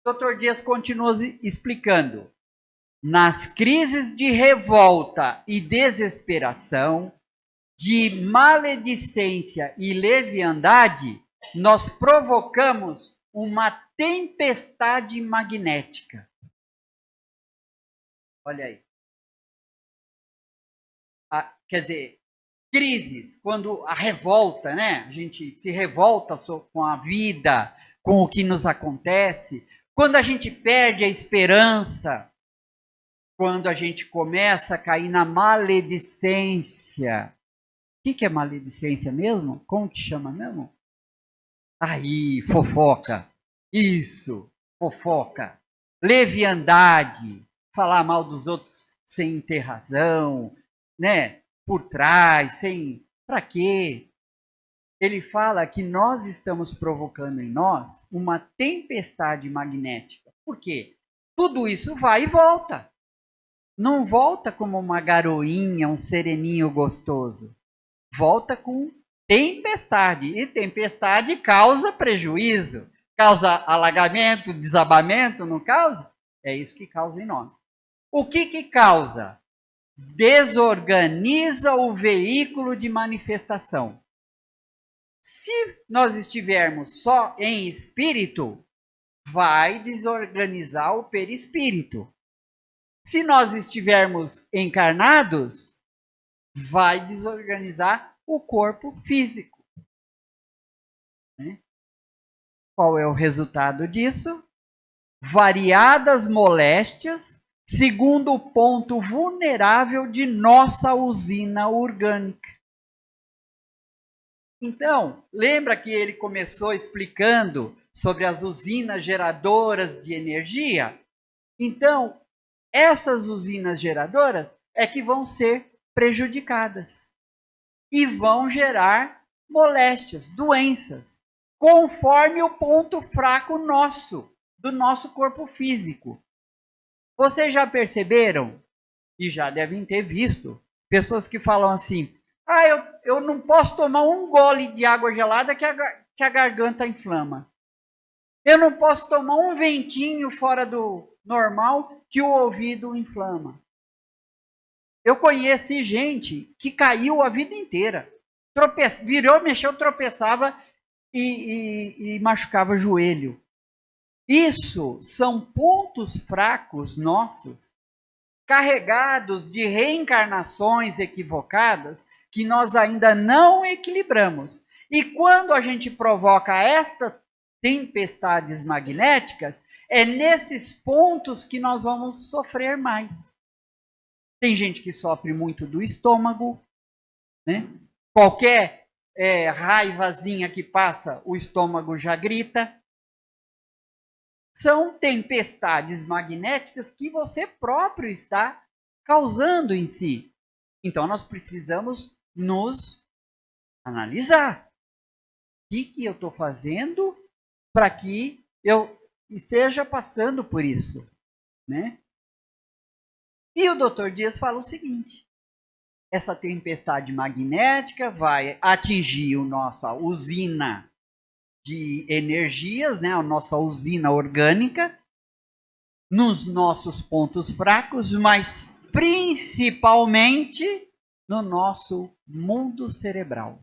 o Dr. Dias continua explicando. Nas crises de revolta e desesperação, de maledicência e leviandade, nós provocamos uma tempestade magnética. Olha aí. Quer dizer, crises, quando a revolta, né? A gente se revolta com a vida, com o que nos acontece. Quando a gente perde a esperança, quando a gente começa a cair na maledicência. O que é maledicência mesmo? Como que chama mesmo? Aí, fofoca. Isso, fofoca. Leviandade. Falar mal dos outros sem ter razão, né? Por trás, sem... Para quê? Ele fala que nós estamos provocando em nós uma tempestade magnética. Por quê? Tudo isso vai e volta. Não volta como uma garoinha, um sereninho gostoso. Volta com tempestade. E tempestade causa prejuízo. Causa alagamento, desabamento, não causa? É isso que causa em nós. O que causa? Desorganiza o veículo de manifestação. Se nós estivermos só em espírito, vai desorganizar o perispírito. Se nós estivermos encarnados, vai desorganizar o corpo físico. Qual é o resultado disso? Variadas moléstias, segundo o ponto vulnerável de nossa usina orgânica. Então, lembra que ele começou explicando sobre as usinas geradoras de energia? Então, essas usinas geradoras é que vão ser prejudicadas e vão gerar moléstias, doenças, conforme o ponto fraco do nosso corpo físico. Vocês já perceberam, e já devem ter visto, pessoas que falam assim, eu não posso tomar um gole de água gelada que a garganta inflama. Eu não posso tomar um ventinho fora do normal que o ouvido inflama. Eu conheci gente que caiu a vida inteira. Virou, mexeu, tropeçava e machucava o joelho. Isso são pontos fracos nossos, carregados de reencarnações equivocadas, que nós ainda não equilibramos. E quando a gente provoca estas tempestades magnéticas, é nesses pontos que nós vamos sofrer mais. Tem gente que sofre muito do estômago, né? Qualquer raivazinha que passa, o estômago já grita. São tempestades magnéticas que você próprio está causando em si. Então, nós precisamos nos analisar. O que eu estou fazendo para que eu esteja passando por isso, né? E o Dr. Dias fala o seguinte, essa tempestade magnética vai atingir a nossa usina de energias, né, a nossa usina orgânica, nos nossos pontos fracos, mas principalmente no nosso mundo cerebral.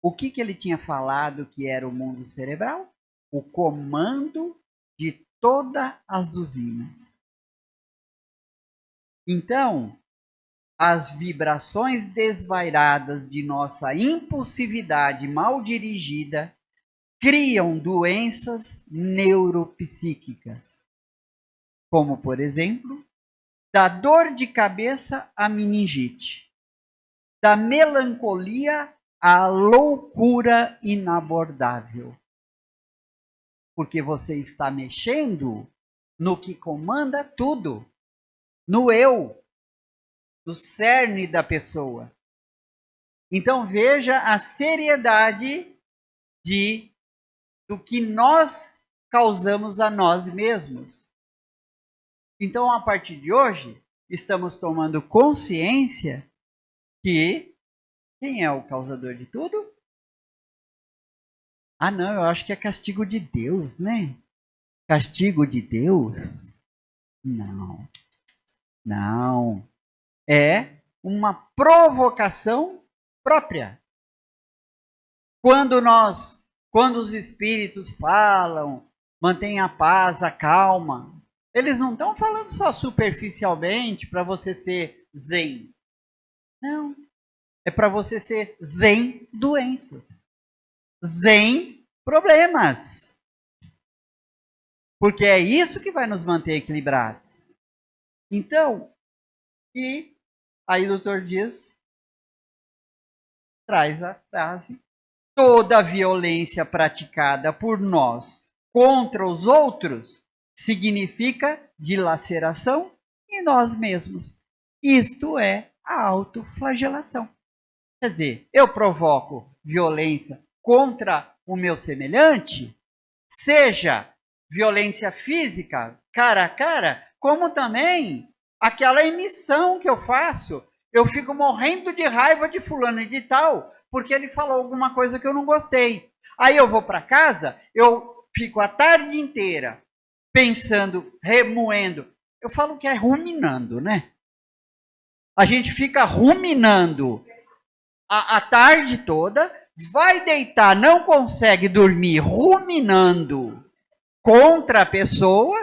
O que ele tinha falado que era o mundo cerebral? O comando de todas as usinas. Então, as vibrações desvairadas de nossa impulsividade mal dirigida criam doenças neuropsíquicas, como, por exemplo, da dor de cabeça à meningite, da melancolia à loucura inabordável. Porque você está mexendo no que comanda tudo, no eu, no cerne da pessoa. Então veja a seriedade do que nós causamos a nós mesmos. Então, a partir de hoje, estamos tomando consciência que quem é o causador de tudo? Ah, não, eu acho que é castigo de Deus, né? Castigo de Deus? Não. Não. É uma provocação própria. Quando os espíritos falam, mantenha a paz, a calma, eles não estão falando só superficialmente para você ser zen. Não. É para você ser zen doenças. Zen problemas. Porque é isso que vai nos manter equilibrados. Então, e aí o Dr. Dias traz a frase: toda violência praticada por nós contra os outros significa dilaceração em nós mesmos. Isto é a autoflagelação. Quer dizer, eu provoco violência contra o meu semelhante, seja violência física, cara a cara, como também aquela emissão que eu faço. Eu fico morrendo de raiva de fulano e de tal, porque ele falou alguma coisa que eu não gostei. Aí eu vou para casa, eu fico a tarde inteira pensando, remoendo. Eu falo que é ruminando, né? A gente fica ruminando a tarde toda, vai deitar, não consegue dormir, ruminando contra a pessoa,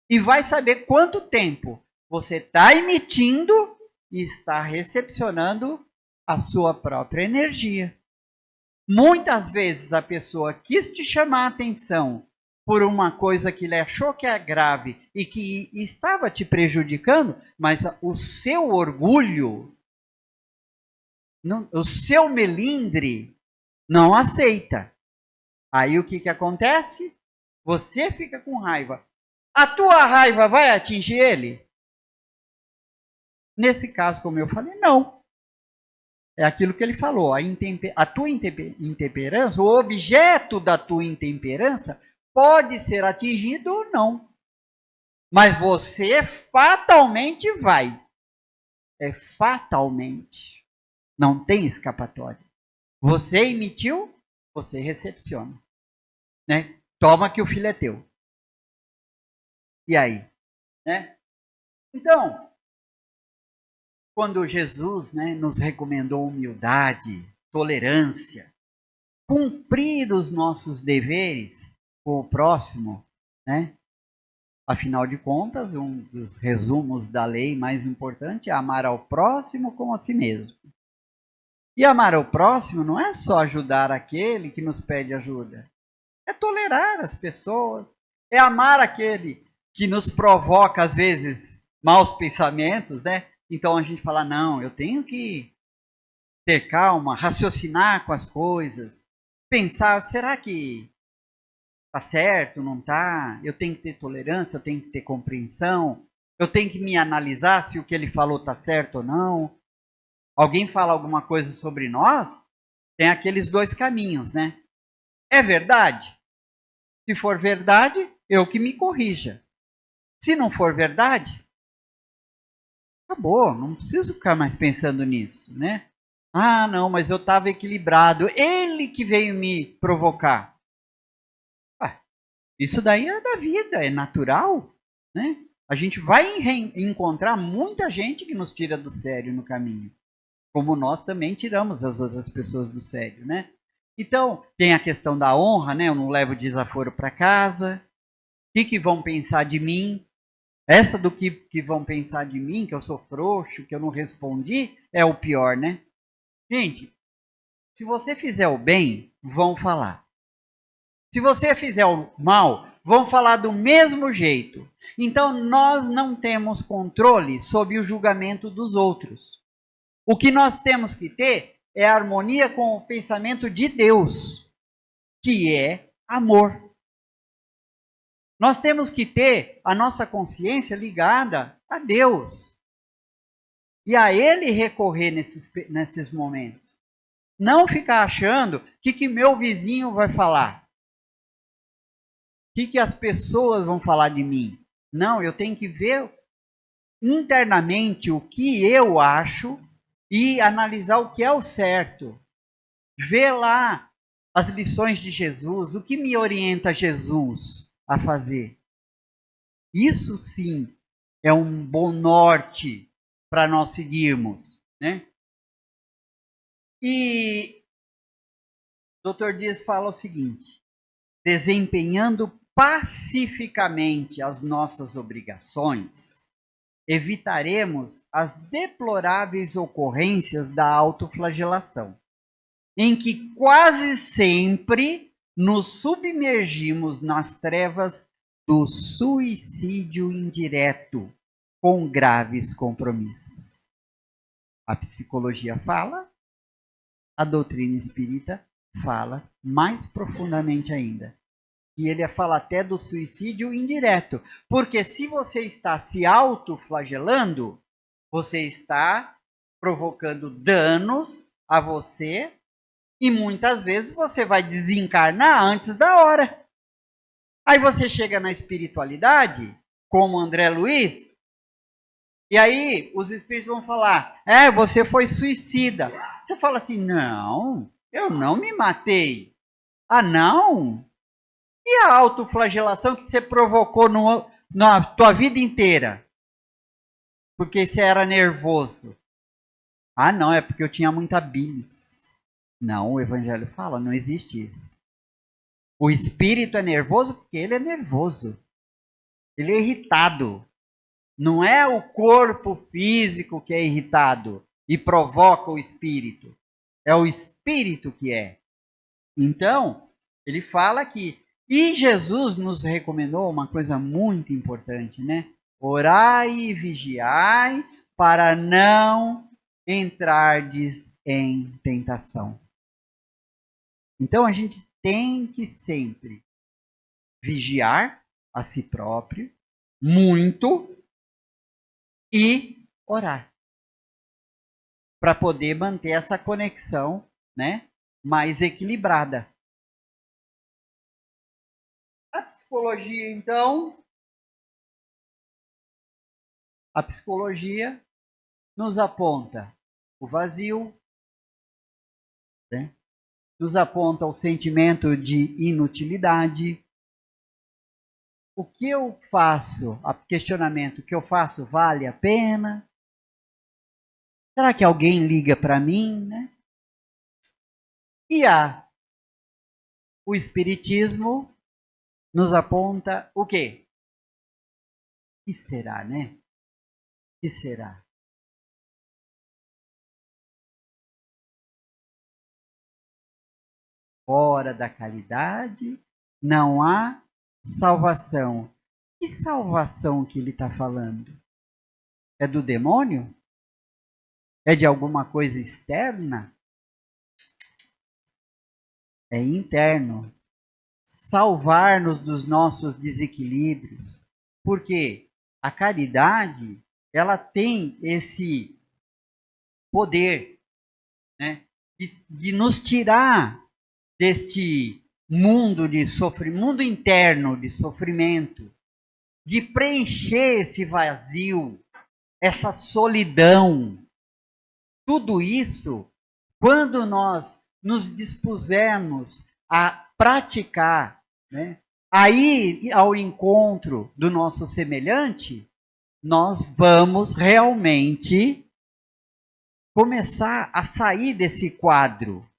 e vai saber quanto tempo você está emitindo e está recepcionando a sua própria energia. Muitas vezes a pessoa quis te chamar a atenção por uma coisa que ele achou que é grave e que estava te prejudicando, mas o seu orgulho, o seu melindre não aceita. Aí o que acontece? Você fica com raiva. A tua raiva vai atingir ele? Nesse caso, como eu falei, não. É aquilo que ele falou, a tua intemperança, o objeto da tua intemperança pode ser atingido ou não. Mas você fatalmente vai. É fatalmente. Não tem escapatória. Você emitiu, você recepciona. Né? Toma que o filho é teu. E aí? Né? Então, quando Jesus, né, nos recomendou humildade, tolerância, cumprir os nossos deveres com o próximo, né? Afinal de contas, um dos resumos da lei mais importante é amar ao próximo como a si mesmo. E amar ao próximo não é só ajudar aquele que nos pede ajuda. É tolerar as pessoas. É amar aquele que nos provoca, às vezes, maus pensamentos, né? Então a gente fala, não, eu tenho que ter calma, raciocinar com as coisas. Pensar, será que tá certo, não tá? Eu tenho que ter tolerância, eu tenho que ter compreensão. Eu tenho que me analisar se o que ele falou tá certo ou não. Alguém fala alguma coisa sobre nós, tem aqueles dois caminhos, né? É verdade? Se for verdade, eu que me corrija. Se não for verdade, acabou, não preciso ficar mais pensando nisso, né? Ah, não, mas eu estava equilibrado, ele que veio me provocar. Isso daí é da vida, é natural, né? A gente vai encontrar muita gente que nos tira do sério no caminho. Como nós também tiramos as outras pessoas do sério, né? Então, tem a questão da honra, né? Eu não levo desaforo para casa. O que vão pensar de mim? Essa do que vão pensar de mim, que eu sou frouxo, que eu não respondi, é o pior, né? Gente, se você fizer o bem, vão falar. Se você fizer o mal, vão falar do mesmo jeito. Então, nós não temos controle sobre o julgamento dos outros. O que nós temos que ter é harmonia com o pensamento de Deus, que é amor. Nós temos que ter a nossa consciência ligada a Deus. E a Ele recorrer nesses momentos. Não ficar achando que meu vizinho vai falar. O que as pessoas vão falar de mim. Não, eu tenho que ver internamente o que eu acho e analisar o que é o certo. Ver lá as lições de Jesus, o que me orienta Jesus a fazer. Isso sim é um bom norte para nós seguirmos, né? E o Dr. Dias fala o seguinte: desempenhando pacificamente as nossas obrigações, evitaremos as deploráveis ocorrências da autoflagelação, em que quase sempre nos submergimos nas trevas do suicídio indireto, com graves compromissos. A psicologia fala, a doutrina espírita fala mais profundamente ainda. E ele fala até do suicídio indireto. Porque se você está se autoflagelando, você está provocando danos a você e muitas vezes você vai desencarnar antes da hora. Aí você chega na espiritualidade, como André Luiz, e aí os espíritos vão falar, você foi suicida. Você fala assim, não, eu não me matei. Ah, não? E a autoflagelação que você provocou na tua vida inteira? Porque você era nervoso. Ah, não, é porque eu tinha muita bilis. Não, o Evangelho fala, não existe isso. O espírito é nervoso porque ele é nervoso. Ele é irritado. Não é o corpo físico que é irritado e provoca o espírito. É o espírito que é. Então, ele fala que... E Jesus nos recomendou uma coisa muito importante, né? Orai e vigiai para não entrardes em tentação. Então, a gente tem que sempre vigiar a si próprio, muito, e orar. Para poder manter essa conexão, né, mais equilibrada. A psicologia, então, a psicologia nos aponta o vazio, né? Nos aponta o sentimento de inutilidade. O que eu faço, o questionamento, o que eu faço vale a pena? Será que alguém liga para mim, né? E o Espiritismo nos aponta o quê? O que será, né? O que será? Fora da caridade não há salvação. Que salvação que ele está falando? É do demônio? É de alguma coisa externa? É interno. Salvar-nos dos nossos desequilíbrios. Porque a caridade, ela tem esse poder, né, de nos tirar deste mundo de sofrimento, mundo interno de sofrimento, de preencher esse vazio, essa solidão. Tudo isso, quando nós nos dispusermos a praticar, né, a ir ao encontro do nosso semelhante, nós vamos realmente começar a sair desse quadro,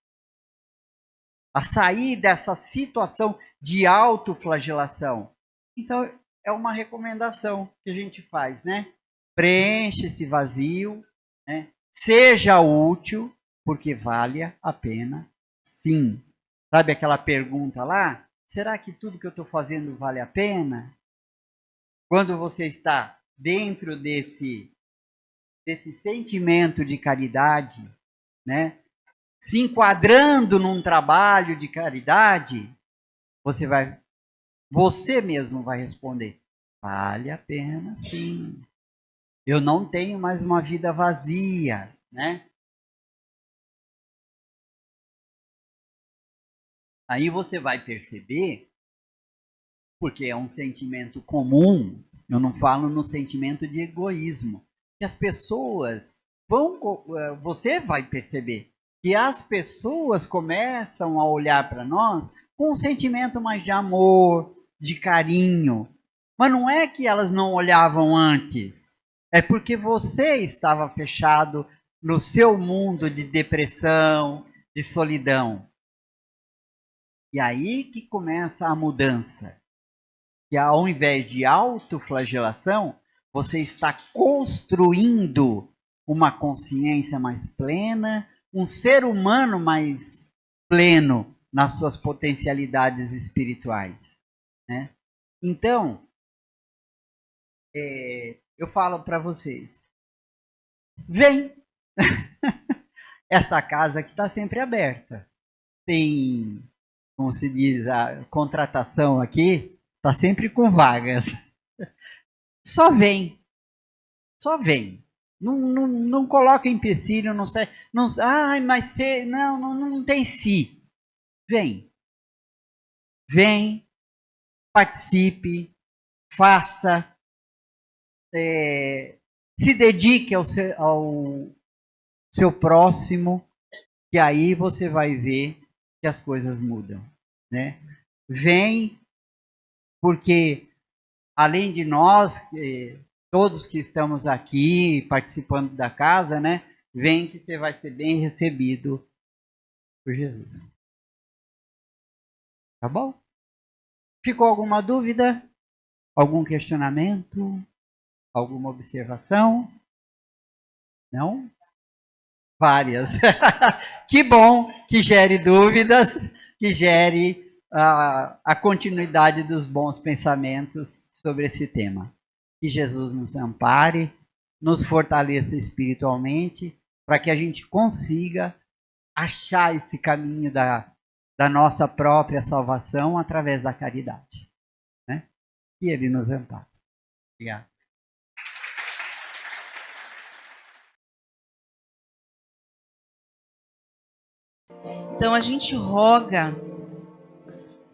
a sair dessa situação de autoflagelação. Então, é uma recomendação que a gente faz, né? Preencha esse vazio, né? Seja útil, porque vale a pena, sim. Sabe aquela pergunta lá? Será que tudo que eu estou fazendo vale a pena? Quando você está dentro desse sentimento de caridade, né? Se enquadrando num trabalho de caridade, você mesmo vai responder: vale a pena, sim. Eu não tenho mais uma vida vazia, né? Aí você vai perceber, porque é um sentimento comum, eu não falo no sentimento de egoísmo, que as pessoas você vai perceber que as pessoas começam a olhar para nós com um sentimento mais de amor, de carinho. Mas não é que elas não olhavam antes, é porque você estava fechado no seu mundo de depressão, de solidão. E aí que começa a mudança. Que ao invés de autoflagelação, você está construindo uma consciência mais plena, um ser humano mais pleno nas suas potencialidades espirituais, né? Então, eu falo para vocês, vem! Esta casa aqui está sempre aberta. Tem, como se diz, a contratação aqui está sempre com vagas. Só vem. Só vem. Não coloca empecilho, não sei. Não, mas se, não tem si. Vem. Vem. Participe. Faça. Se dedique ao seu próximo, que aí você vai ver que as coisas mudam, né? Vem, porque além de nós, todos que estamos aqui participando da casa, né? Vem que você vai ser bem recebido por Jesus. Tá bom? Ficou alguma dúvida? Algum questionamento? Alguma observação? Não? Várias. Que bom que gere dúvidas, que gere a continuidade dos bons pensamentos sobre esse tema. Que Jesus nos ampare, nos fortaleça espiritualmente, para que a gente consiga achar esse caminho da nossa própria salvação através da caridade, né? Que Ele nos ampare. Obrigado. Então a gente roga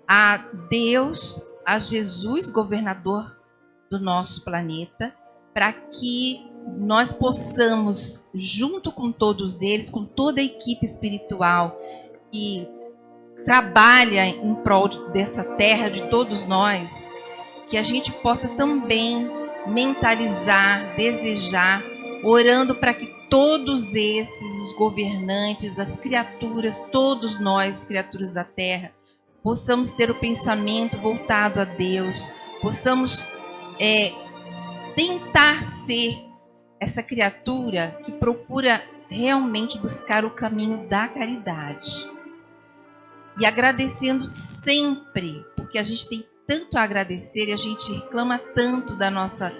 a Deus, a Jesus, governador do nosso planeta, para que nós possamos, junto com todos eles, com toda a equipe espiritual que trabalha em prol dessa terra, de todos nós, que a gente possa também mentalizar, desejar, orando para que todos esses, os governantes, as criaturas, todos nós, criaturas da Terra, possamos ter o pensamento voltado a Deus, possamos tentar ser essa criatura que procura realmente buscar o caminho da caridade. E agradecendo sempre, porque a gente tem tanto a agradecer e a gente reclama tanto da nossa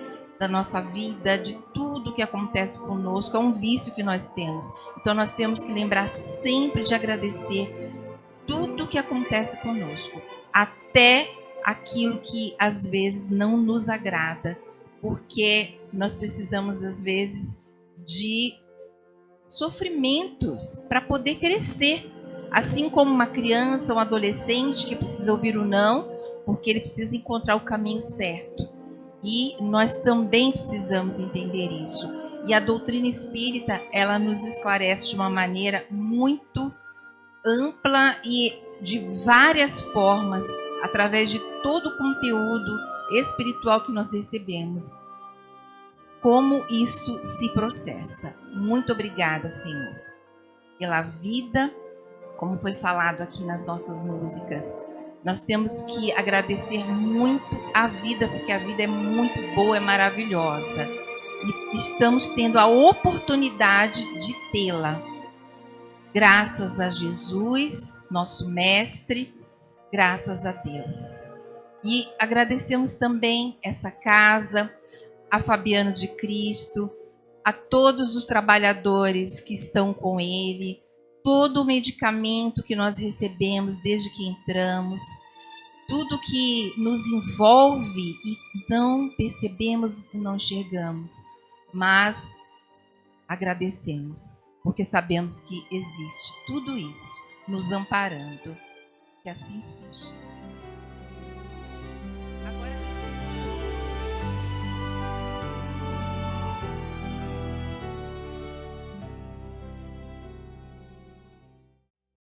vida, de tudo que acontece conosco, é um vício que nós temos. Então nós temos que lembrar sempre de agradecer tudo que acontece conosco, até aquilo que às vezes não nos agrada, porque nós precisamos às vezes de sofrimentos para poder crescer, assim como uma criança, um adolescente que precisa ouvir o não, porque ele precisa encontrar o caminho certo. E nós também precisamos entender isso. E a doutrina espírita, ela nos esclarece de uma maneira muito ampla e de várias formas, através de todo o conteúdo espiritual que nós recebemos. Como isso se processa. Muito obrigada, Senhor, pela vida, como foi falado aqui nas nossas músicas, Nós temos que agradecer muito a vida, porque a vida é muito boa, é maravilhosa. E estamos tendo a oportunidade de tê-la. Graças a Jesus, nosso mestre, graças a Deus. E agradecemos também essa casa, a Fabiano de Cristo, a todos os trabalhadores que estão com ele, todo o medicamento que nós recebemos desde que entramos, tudo que nos envolve e não percebemos, não enxergamos, mas agradecemos, porque sabemos que existe tudo isso nos amparando. Que assim seja.